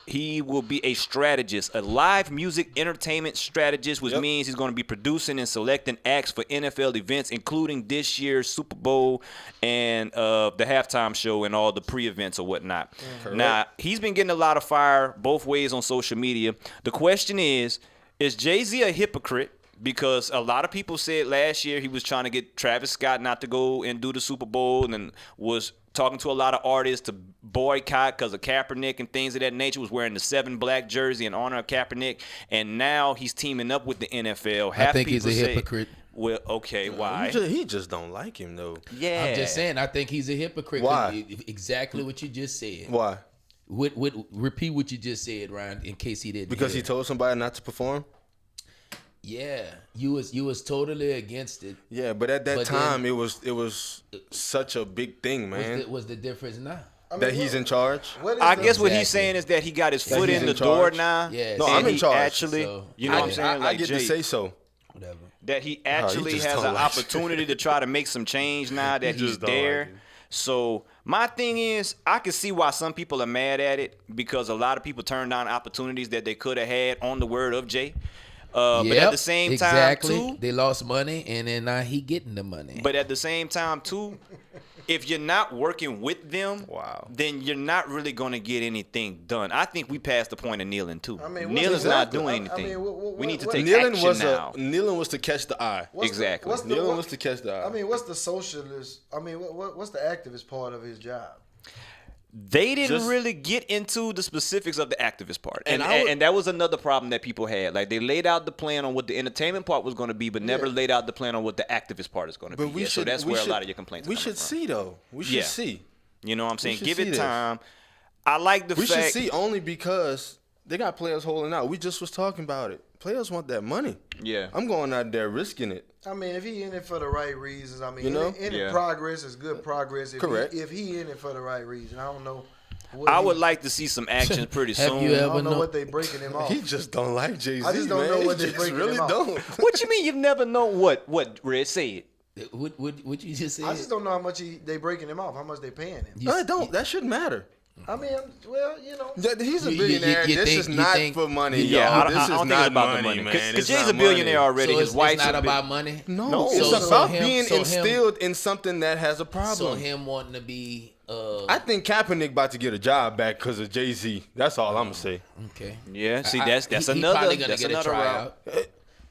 he will be a strategist, a live music entertainment strategist, which means he's going to be producing and selecting acts for NFL events, including this year's Super Bowl and the halftime show and all the pre-events or whatnot. Now, he's been getting a lot of fire both ways on social media. The question is Jay-Z a hypocrite? Because a lot of people said last year he was trying to get Travis Scott not to go and do the Super Bowl and was talking to a lot of artists to boycott because of Kaepernick and things of that nature, was wearing the 7 black jersey in honor of Kaepernick, and now he's teaming up with the NFL. I think he's a hypocrite. Well, okay, why? He just don't like him, though. Yeah. I'm just saying, I think he's a hypocrite. Why? Exactly what you just said. Why? Repeat what you just said, Ryan, in case he didn't. Because he told somebody not to perform? Yeah, you was totally against it. Yeah, but at that time, it was such a big thing, man. What's the difference now? I mean, that he's in charge? I guess what he's saying is that he got his foot in the door now. Yeah. No, I'm in charge. Actually, you know what I'm saying? I get to say so. Whatever. That he actually has an opportunity to try to make some change now that he's there. So my thing is, I can see why some people are mad at it, because a lot of people turned down opportunities that they could have had on the word of Jay. But at the same time, too, they lost money, and then now he getting the money. But at the same time, too, if you're not working with them, then you're not really going to get anything done. I think we passed the point of kneeling, too. I mean, kneeling's not doing anything. We need to take action now. Kneeling was to catch the eye. Kneeling was to catch the eye. I mean, what's the socialist? I mean, what's the activist part of his job? They didn't really get into the specifics of the activist part. And that was another problem that people had. Like, they laid out the plan on what the entertainment part was going to be, but never laid out the plan on what the activist part is going to be. So that's where a lot of your complaints are coming from. We should see, though. We should see. You know what I'm saying? Give it time. I like the fact. We should see only because they got players holding out. We just was talking about it. Players want that money. Yeah. I'm going out there risking it. I mean, if he in it for the right reasons, I mean, any progress is good progress. Correct. If he in it for the right reason, I don't know. I would like to see some actions pretty soon. I don't know what they breaking him off. He just don't like Jay-Z. I just don't know what they breaking him off. Don't. What you mean you've never known what Red said? What you just said? I just don't know how much they breaking him off. How much they paying him? No, it don't. That shouldn't matter. I mean, well, you know. He's a billionaire. This is not for money. Yeah, this is not about money, man. Because Jay's a billionaire already. So his wife's not about money? No, it's about being instilled in something that has a problem. So him wanting to be... I think Kaepernick about to get a job back because of Jay-Z. That's all I'm going to say. Okay. Yeah, see, that's another route.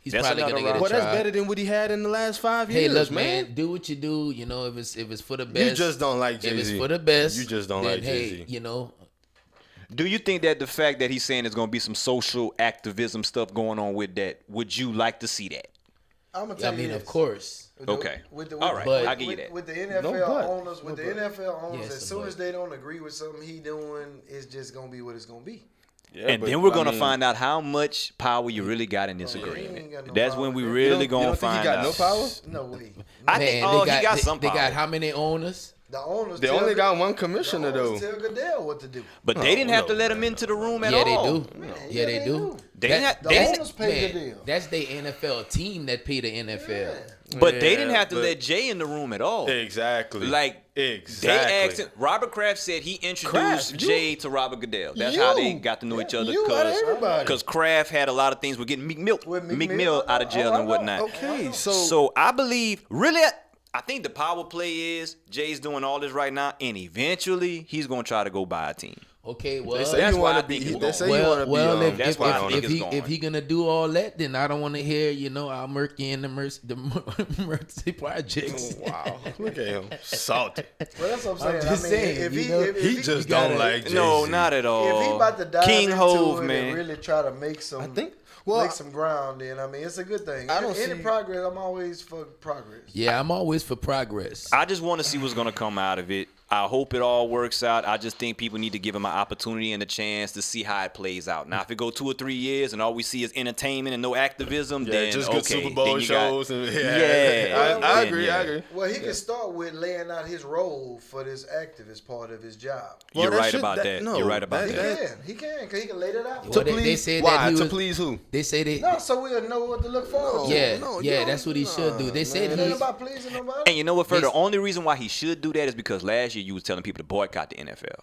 He's probably gonna get a Well, that's better than what he had in the last 5 years. Hey, look, man, do what you do. You know, if it's for the best. You just don't like Jay-Z. If it's for the best, you just don't like Jay-Z. Hey, you know. Do you think that the fact that he's saying there's gonna be some social activism stuff going on with that, would you like to see that? I'm gonna tell you this. Of course. Okay. All right. I'll give you that. With the NFL owners, as soon as they don't agree with something he doing, it's just gonna be what it's gonna be. Yeah, and then we're going to find out how much power you really got in this agreement. That's when we really going to find out. You don't think he got no power? No way. I think he got some power. They got how many owners? The owners. They only got one commissioner, though. Tell Goodell what to do. But they didn't have to let him into the room at all. Yeah, they do. The owners pay Goodell. That's the NFL team that pay the NFL. Yeah. But they didn't have to let Jay in the room at all. Exactly. They asked him. Robert Kraft said he introduced Jay to Robert Goodell. That's how they got to know each other. Because Kraft had a lot of things with getting Meek Mill out of jail and whatnot. Okay, so I believe, really, I think the power play is Jay's doing all this right now, and eventually he's going to try to go buy a team. Okay, well, they say you want to be. They say you want to be. Well, if he gonna do all that, then I don't want to hear our Murky and the Mercy projects. Wow, look at him, salty. Well, that's what I'm saying. just saying, If he just don't like Jay-Z. No, not at all. If he about to dive King into Hove, it man. and really try to make some, make some ground, then it's a good thing. Any progress, I'm always for progress. Yeah, I'm always for progress. I just want to see what's going to come out of it. I hope it all works out. I just think people need to give him an opportunity and a chance to see how it plays out. Now, if it go 2 or 3 years and all we see is entertainment and no activism, then just okay. good Super Bowl shows. I agree. Well, he can start with laying out his role for this activist part of his job. You're right about that. You're right about that. He can, because he can lay that out. Well, they said why? that To please who? They say they. No, so we'll know what to look forward to. Yeah, that's what he should do. They said It ain't he's. about pleasing nobody. And you know what, the only reason why he should do that is because last year you was telling people to boycott the NFL.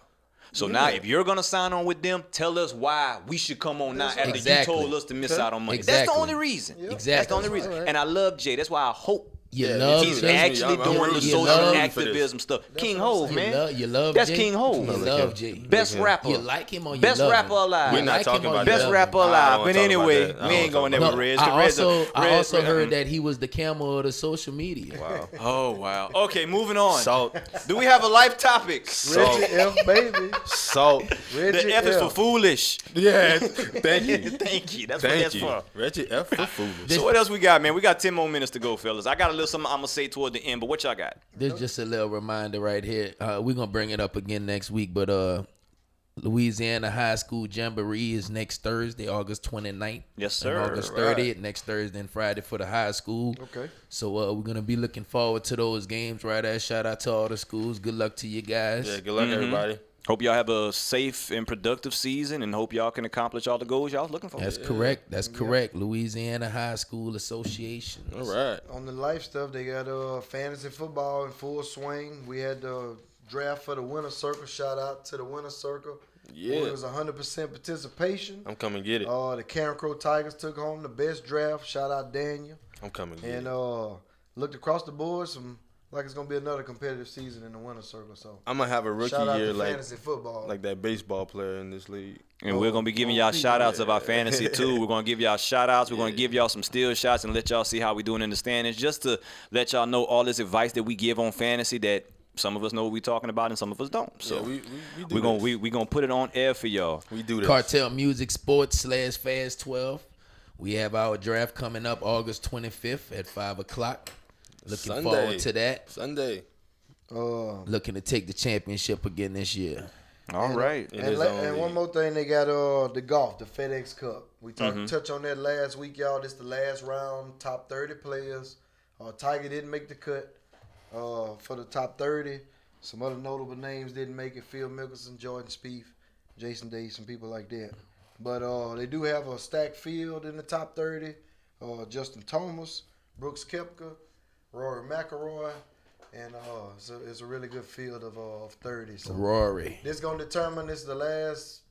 So now if you're going to sign on with them, tell us why we should come on now after you told us to miss out on money. Exactly. That's the only reason. Exactly. That's the only reason. Right. And I love Jay. That's why I hope Jay. he's actually doing the social activism stuff. King Hove, man. You love That's Jay? King Hove. You love Jay. Best rapper. You like him or you Best love rapper him? alive. We're not talking about Best that. rapper I alive. don't But wanna talk anyway, about that. we ain't going there with Reg. I also heard that he was the camel of the social media. Wow. Oh, wow. Okay, moving on. Salt. Do we have a life topic? Reggie F, baby. Salt. Reggie The F is for foolish. Yeah. Thank you. Thank you. That's what that's for. Reggie F for foolish. So what else we got, man? We got 10 more minutes to go, fellas. I got a little something I'm going to say toward the end, but what y'all got? There's just a little reminder right here. We're going to bring it up again next week, but Louisiana High School Jamboree is next Thursday, August 29th. Yes, sir. And August 30th, next Thursday and Friday for the high school. Okay. So we're going to be looking forward to those games right there. Shout out to all the schools. Good luck to you guys. Yeah, good luck, everybody. Hope y'all have a safe and productive season and hope y'all can accomplish all the goals y'all was looking for. That's correct. That's correct. Louisiana High School Association. All right. On the life stuff, they got fantasy football in full swing. We had the draft for the winner circle. Shout out to the winner circle. Yeah. It was 100% participation. I'm coming get it. The Karen Crow Tigers took home the best draft. Shout out Daniel. I'm coming get And it. looked across the board, like it's gonna be another competitive season in the winner circle. So I'm gonna have a rookie shout out year to like fantasy football. like that baseball player in this league. And we're going to be giving y'all shout-outs of our fantasy, too. We're going to give y'all shout-outs. We're going to give y'all some steal shots and let y'all see how we doing in the standings, just to let y'all know all this advice that we give on fantasy that some of us know what we're talking about and some of us don't. So we do we're gonna put it on air for y'all. We do this. Cartel Music Sports /Fast 12. We have our draft coming up August 25th at 5 o'clock. Looking Sunday. forward to that. Sunday. Looking to take the championship again this year. All right. And one more thing, they got the golf, the FedEx Cup. We touched on that last week, y'all. This the last round, top 30 players. Tiger didn't make the cut for the top 30. Some other notable names didn't make it. Phil Mickelson, Jordan Spieth, Jason Day, some people like that. But they do have a stacked field in the top 30. Justin Thomas, Brooks Koepka, Rory McIlroy. And so it's a really good field of 30. So Rory. This is going to determine, this is the last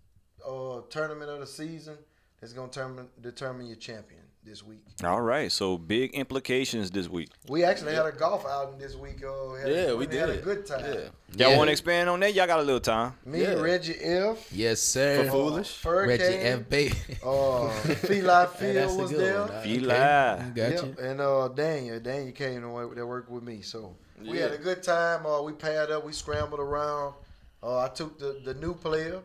tournament of the season. It's going to determine your champion this week. All right. So big implications this week. We actually had a golf outing this week. We did. Had a good time. Yeah. Y'all want to expand on that? Y'all got a little time. Me, Reggie F. Yes, sir. For foolish. Reggie Furcane. F. Baby. Feli Phil was there. Feli. Got you. And Daniel came to work with me. So we had a good time. We paired up. We scrambled around. I took the new player.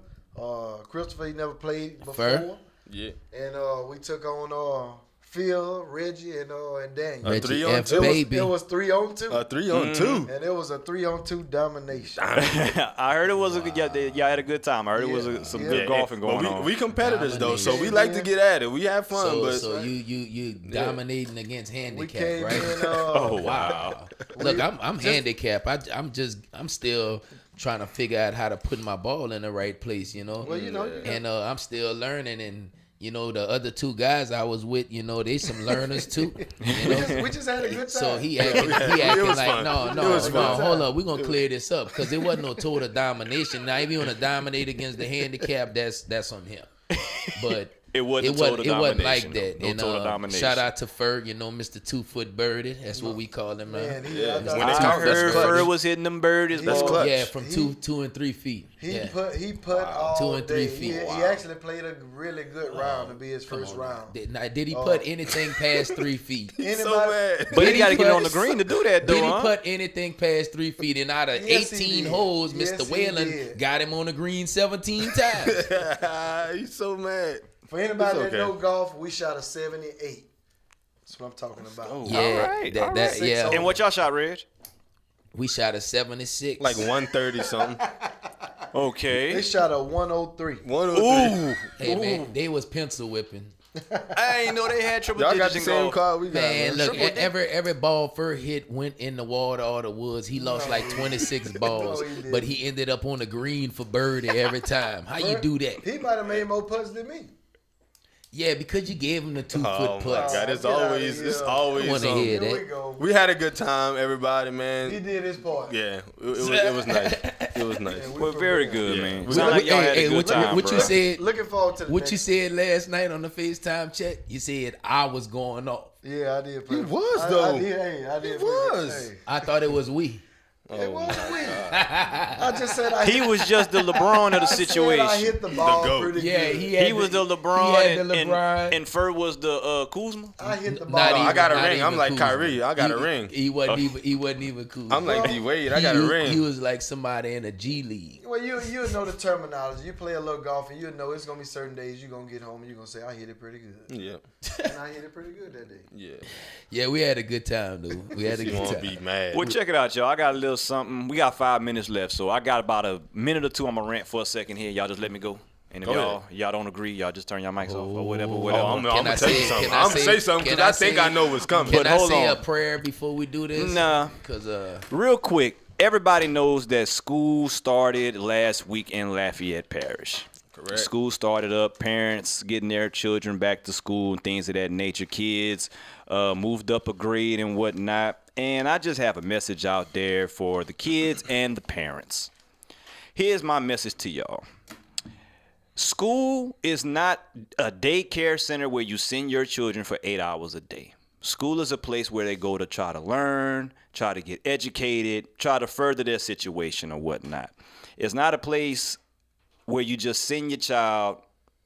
Christopher, he never played before. Fur. Yeah. And we took on Phil, Reggie, and Daniel. Reggie 3-on-2. Baby. It was 3-on-2. 3-on-2. And it was a 3-on-2 domination. I heard it was y'all had a good time. I heard it was some good golfing going on. We competitors though, so we like to get at it. We have fun, So you dominating against handicap, We came right? in. Oh wow! Look, I'm handicapped. I'm still trying to figure out how to put my ball in the right place, you know. Well, And I'm still learning, and the other two guys I was with, they some learners too. we just had a good time. So he acting like fun. no, It was fun. hold up, we're gonna clear this up because it wasn't no total domination. Now if you want to dominate against the handicap, that's on him. But It wasn't like that. No, and total domination. Shout out to Ferg, Mr. 2-foot birdie. That's what we call him, man. I heard Ferg was hitting them birdies. That's clutch. Yeah, from 2 and 3 feet. He put all 2 and 3 feet. He actually played a really good round to be his first round. Did he put anything past 3 feet? So mad. But he got to get on the green to do that, though. Did he put anything past 3 feet? And out of 18 holes, Mr. Whalen got him on the green 17 times. He's so mad. For anybody that know golf, we shot a 78. That's what I'm talking about. Oh, yeah, all right. Yeah. And what y'all shot, Reg? We shot a 76. Like 130 something. Okay. They shot a 103. 103. Ooh. Hey, man, they was pencil whipping. I ain't know they had triple Y'all digits. got the same card we got. Man, look, every ball Ferg hit went in the water or the woods. He lost like 26 balls, but he ended up on the green for birdie every time. How you do that? He might have made more putts than me. Yeah, because you gave him the 2-foot putts. God, it's always. I want to hear that. We had a good time, everybody, man. He did his part. Yeah, it was nice. It was nice. Yeah, we're very good, man. What you said? Looking forward to what you said last night on the FaceTime chat. You said I was going off. Yeah, I did. He was though. I did. He was. I thought it was we. It wasn't we. I just said he was just the LeBron of the situation. I hit the ball pretty good. He was the LeBron, and Ferg was the Kuzma. I hit the ball. I got a ring. I'm like Kyrie. I got a ring. He wasn't even Kuzma. I'm like D-Wade. I got a ring. He was like somebody in a G League. Well, you know the terminology. You play a little golf, and you know it's gonna be certain days you're gonna get home and you're gonna say, "I hit it pretty good." Yeah. And I hit it pretty good that day. Yeah. Yeah, we had a good time, dude. We had a good time. Be mad. Well, check it out, y'all. I got a little something. We got 5 minutes left, so I got about a minute or two. I'm gonna rant for a second here. Y'all just let me go. And if y'all don't agree, y'all just turn your mics off or whatever. I'm gonna tell you something. I'm gonna say something because I think I know what's coming. Can I say a prayer before we do this? Nah. Because real quick, everybody knows that school started last week in Lafayette Parish. Correct. School started up, parents getting their children back to school and things of that nature. Kids moved up a grade and whatnot. And I just have a message out there for the kids and the parents. Here's my message to y'all. School is not a daycare center where you send your children for 8 hours a day. School is a place where they go to try to learn, try to get educated, try to further their situation or whatnot. It's not a place where you just send your child,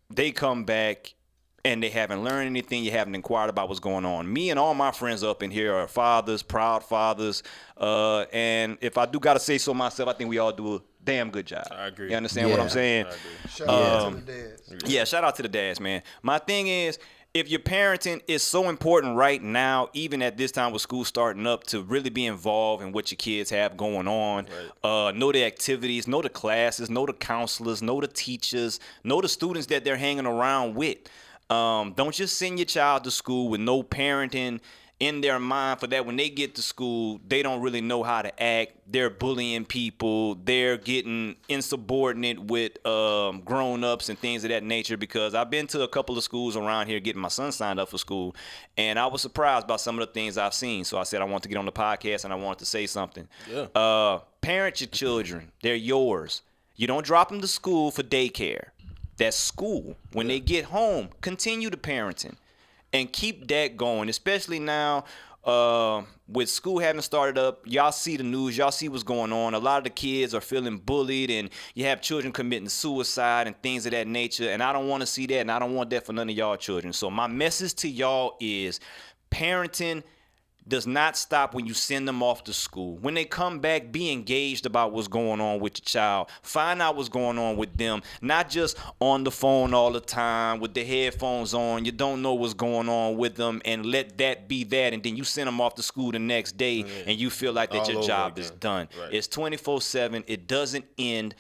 they come back, and they haven't learned anything, you haven't inquired about what's going on. Me and all my friends up in here are fathers, proud fathers, and if I do got to say so myself, I think we all do a damn good job. I agree. You understand what I'm saying? I agree. Shout out to the dads. Yeah, shout out to the dads, man. My thing is, if your parenting is so important right now, even at this time with school starting up, to really be involved in what your kids have going on, know the activities, know the classes, know the counselors, know the teachers, know the students that they're hanging around with. Don't just send your child to school with no parenting in their mind for that. When they get to school, they don't really know how to act. They're bullying people. They're getting insubordinate with grown-ups and things of that nature, because I've been to a couple of schools around here getting my son signed up for school, and I was surprised by some of the things I've seen. So I said I want to get on the podcast and I wanted to say something. Yeah. Parent your children. They're yours. You don't drop them to school for daycare. That's school. When they get home, continue the parenting. And keep that going, especially now with school having started up. Y'all see the news. Y'all see what's going on. A lot of the kids are feeling bullied, and you have children committing suicide and things of that nature. And I don't want to see that, and I don't want that for none of y'all children. So my message to y'all is parenting does not stop when you send them off to school. When they come back, be engaged about what's going on with your child. Find out what's going on with them, not just on the phone all the time with the headphones on. You don't know what's going on with them, and let that be that. And then you send them off to school the next day, and you feel like that your job is done. Right. It's 24/7. It doesn't end.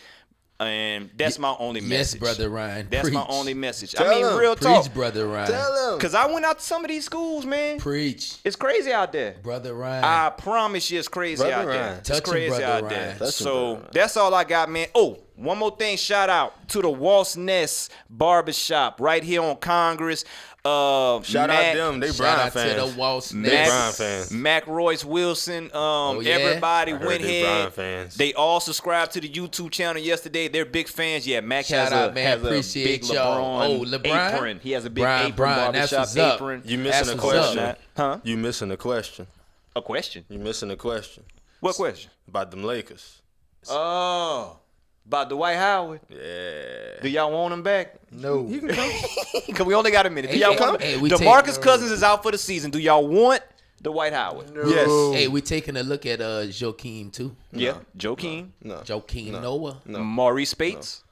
And that's my only message. Yes, Brother Ryan. That's Preach. my only message. Tell I mean, him. real talk. Preach, Brother Ryan. Tell him. Because I went out to some of these schools, man. Preach. It's crazy out there. Brother Ryan. I promise you it's crazy Brother out there. Ryan. It's Touch him, crazy Brother out Ryan. there. Touch him, So Brother Ryan. that's all I got, man. Oh, One more thing, shout out to the Walt's Nest Barbershop right here on Congress. Shout out them. They Brian fans. To the Walt's Nest. They Brian fans. Mac Royce Wilson. Everybody went here. They all subscribed to the YouTube channel yesterday. They're big fans. Yeah, Mac has a big LeBron apron. He has a big apron, barbershop apron. You missing a question. Huh? You missing a question. A question? You missing a question. What question? About them Lakers. Oh. About Dwight Howard? Yeah. Do y'all want him back? No. You can come. Because we only got a minute. Do y'all want him? DeMarcus Cousins is out for the season. Do y'all want Dwight Howard? No. Yes. Hey, we taking a look at Joakim too. Yeah. Joakim. No. Joakim Noah. No. Maurice Spates.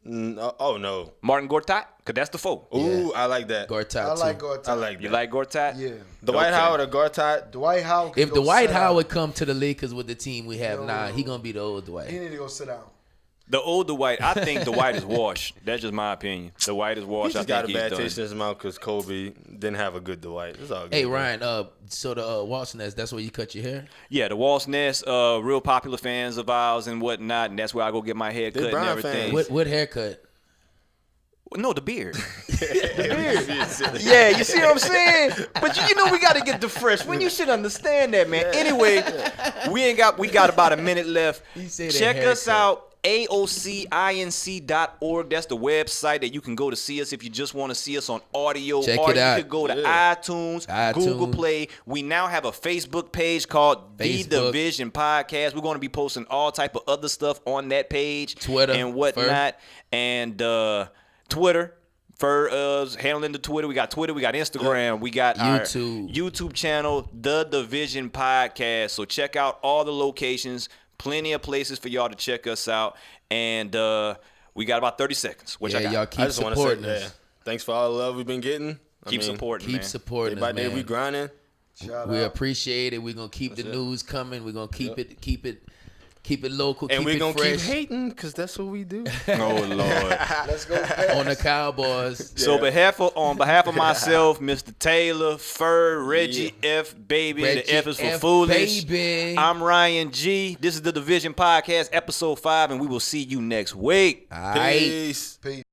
No. Oh, no. Martin Gortat. Because that's the four. Ooh, I like that. Gortat I like too. Gortat. I like that. You like Gortat? Yeah. Dwight Howard or Gortat? Dwight Howard. If Dwight Howard come to the Lakers with the team we have now, he gonna be the old Dwight. He need to go sit down. The old Dwight, I think Dwight is washed. That's just my opinion. Dwight is washed. He just got a bad done. taste in his mouth because Kobe didn't have a good Dwight. It's all good. Hey Ryan, so the Walt's Nest, that's where you cut your hair? Yeah, the Walt's Nest, real popular fans of ours and whatnot, and that's where I go get my hair cut and everything. What haircut? No, the beard. Yeah, you see what I'm saying? But you know we got to get the fresh. When you should understand that, man. Anyway, we got about a minute left. Check us out. AOCinc.org. That's the website that you can go to see us if you just want to see us on audio. Check or it you out. could go to iTunes, Google Play. We now have a Facebook page called The Division Podcast. We're going to be posting all type of other stuff on that page. Twitter. And whatnot. And Twitter. For handling the Twitter. We got Twitter. We got Instagram. We got our YouTube channel, The Division Podcast. So check out all the locations. Plenty of places for y'all to check us out. And we got about 30 seconds. Which y'all keep supporting us. Thanks for all the love we've been getting. Keep supporting us, man. Day by day we grinding. We appriopt it. We're going to keep the news coming. We're going to keep it local, and we're going to keep fresh. hating because that's what we do. Oh, Lord. Let's go. On the Cowboys. So on behalf of myself, Mr. Taylor, Fur, Reggie, F, Baby, the F is for foolish. Baby. I'm Ryan G. This is the Division Podcast, episode 5, and we will see you next week. All right. Peace. Peace.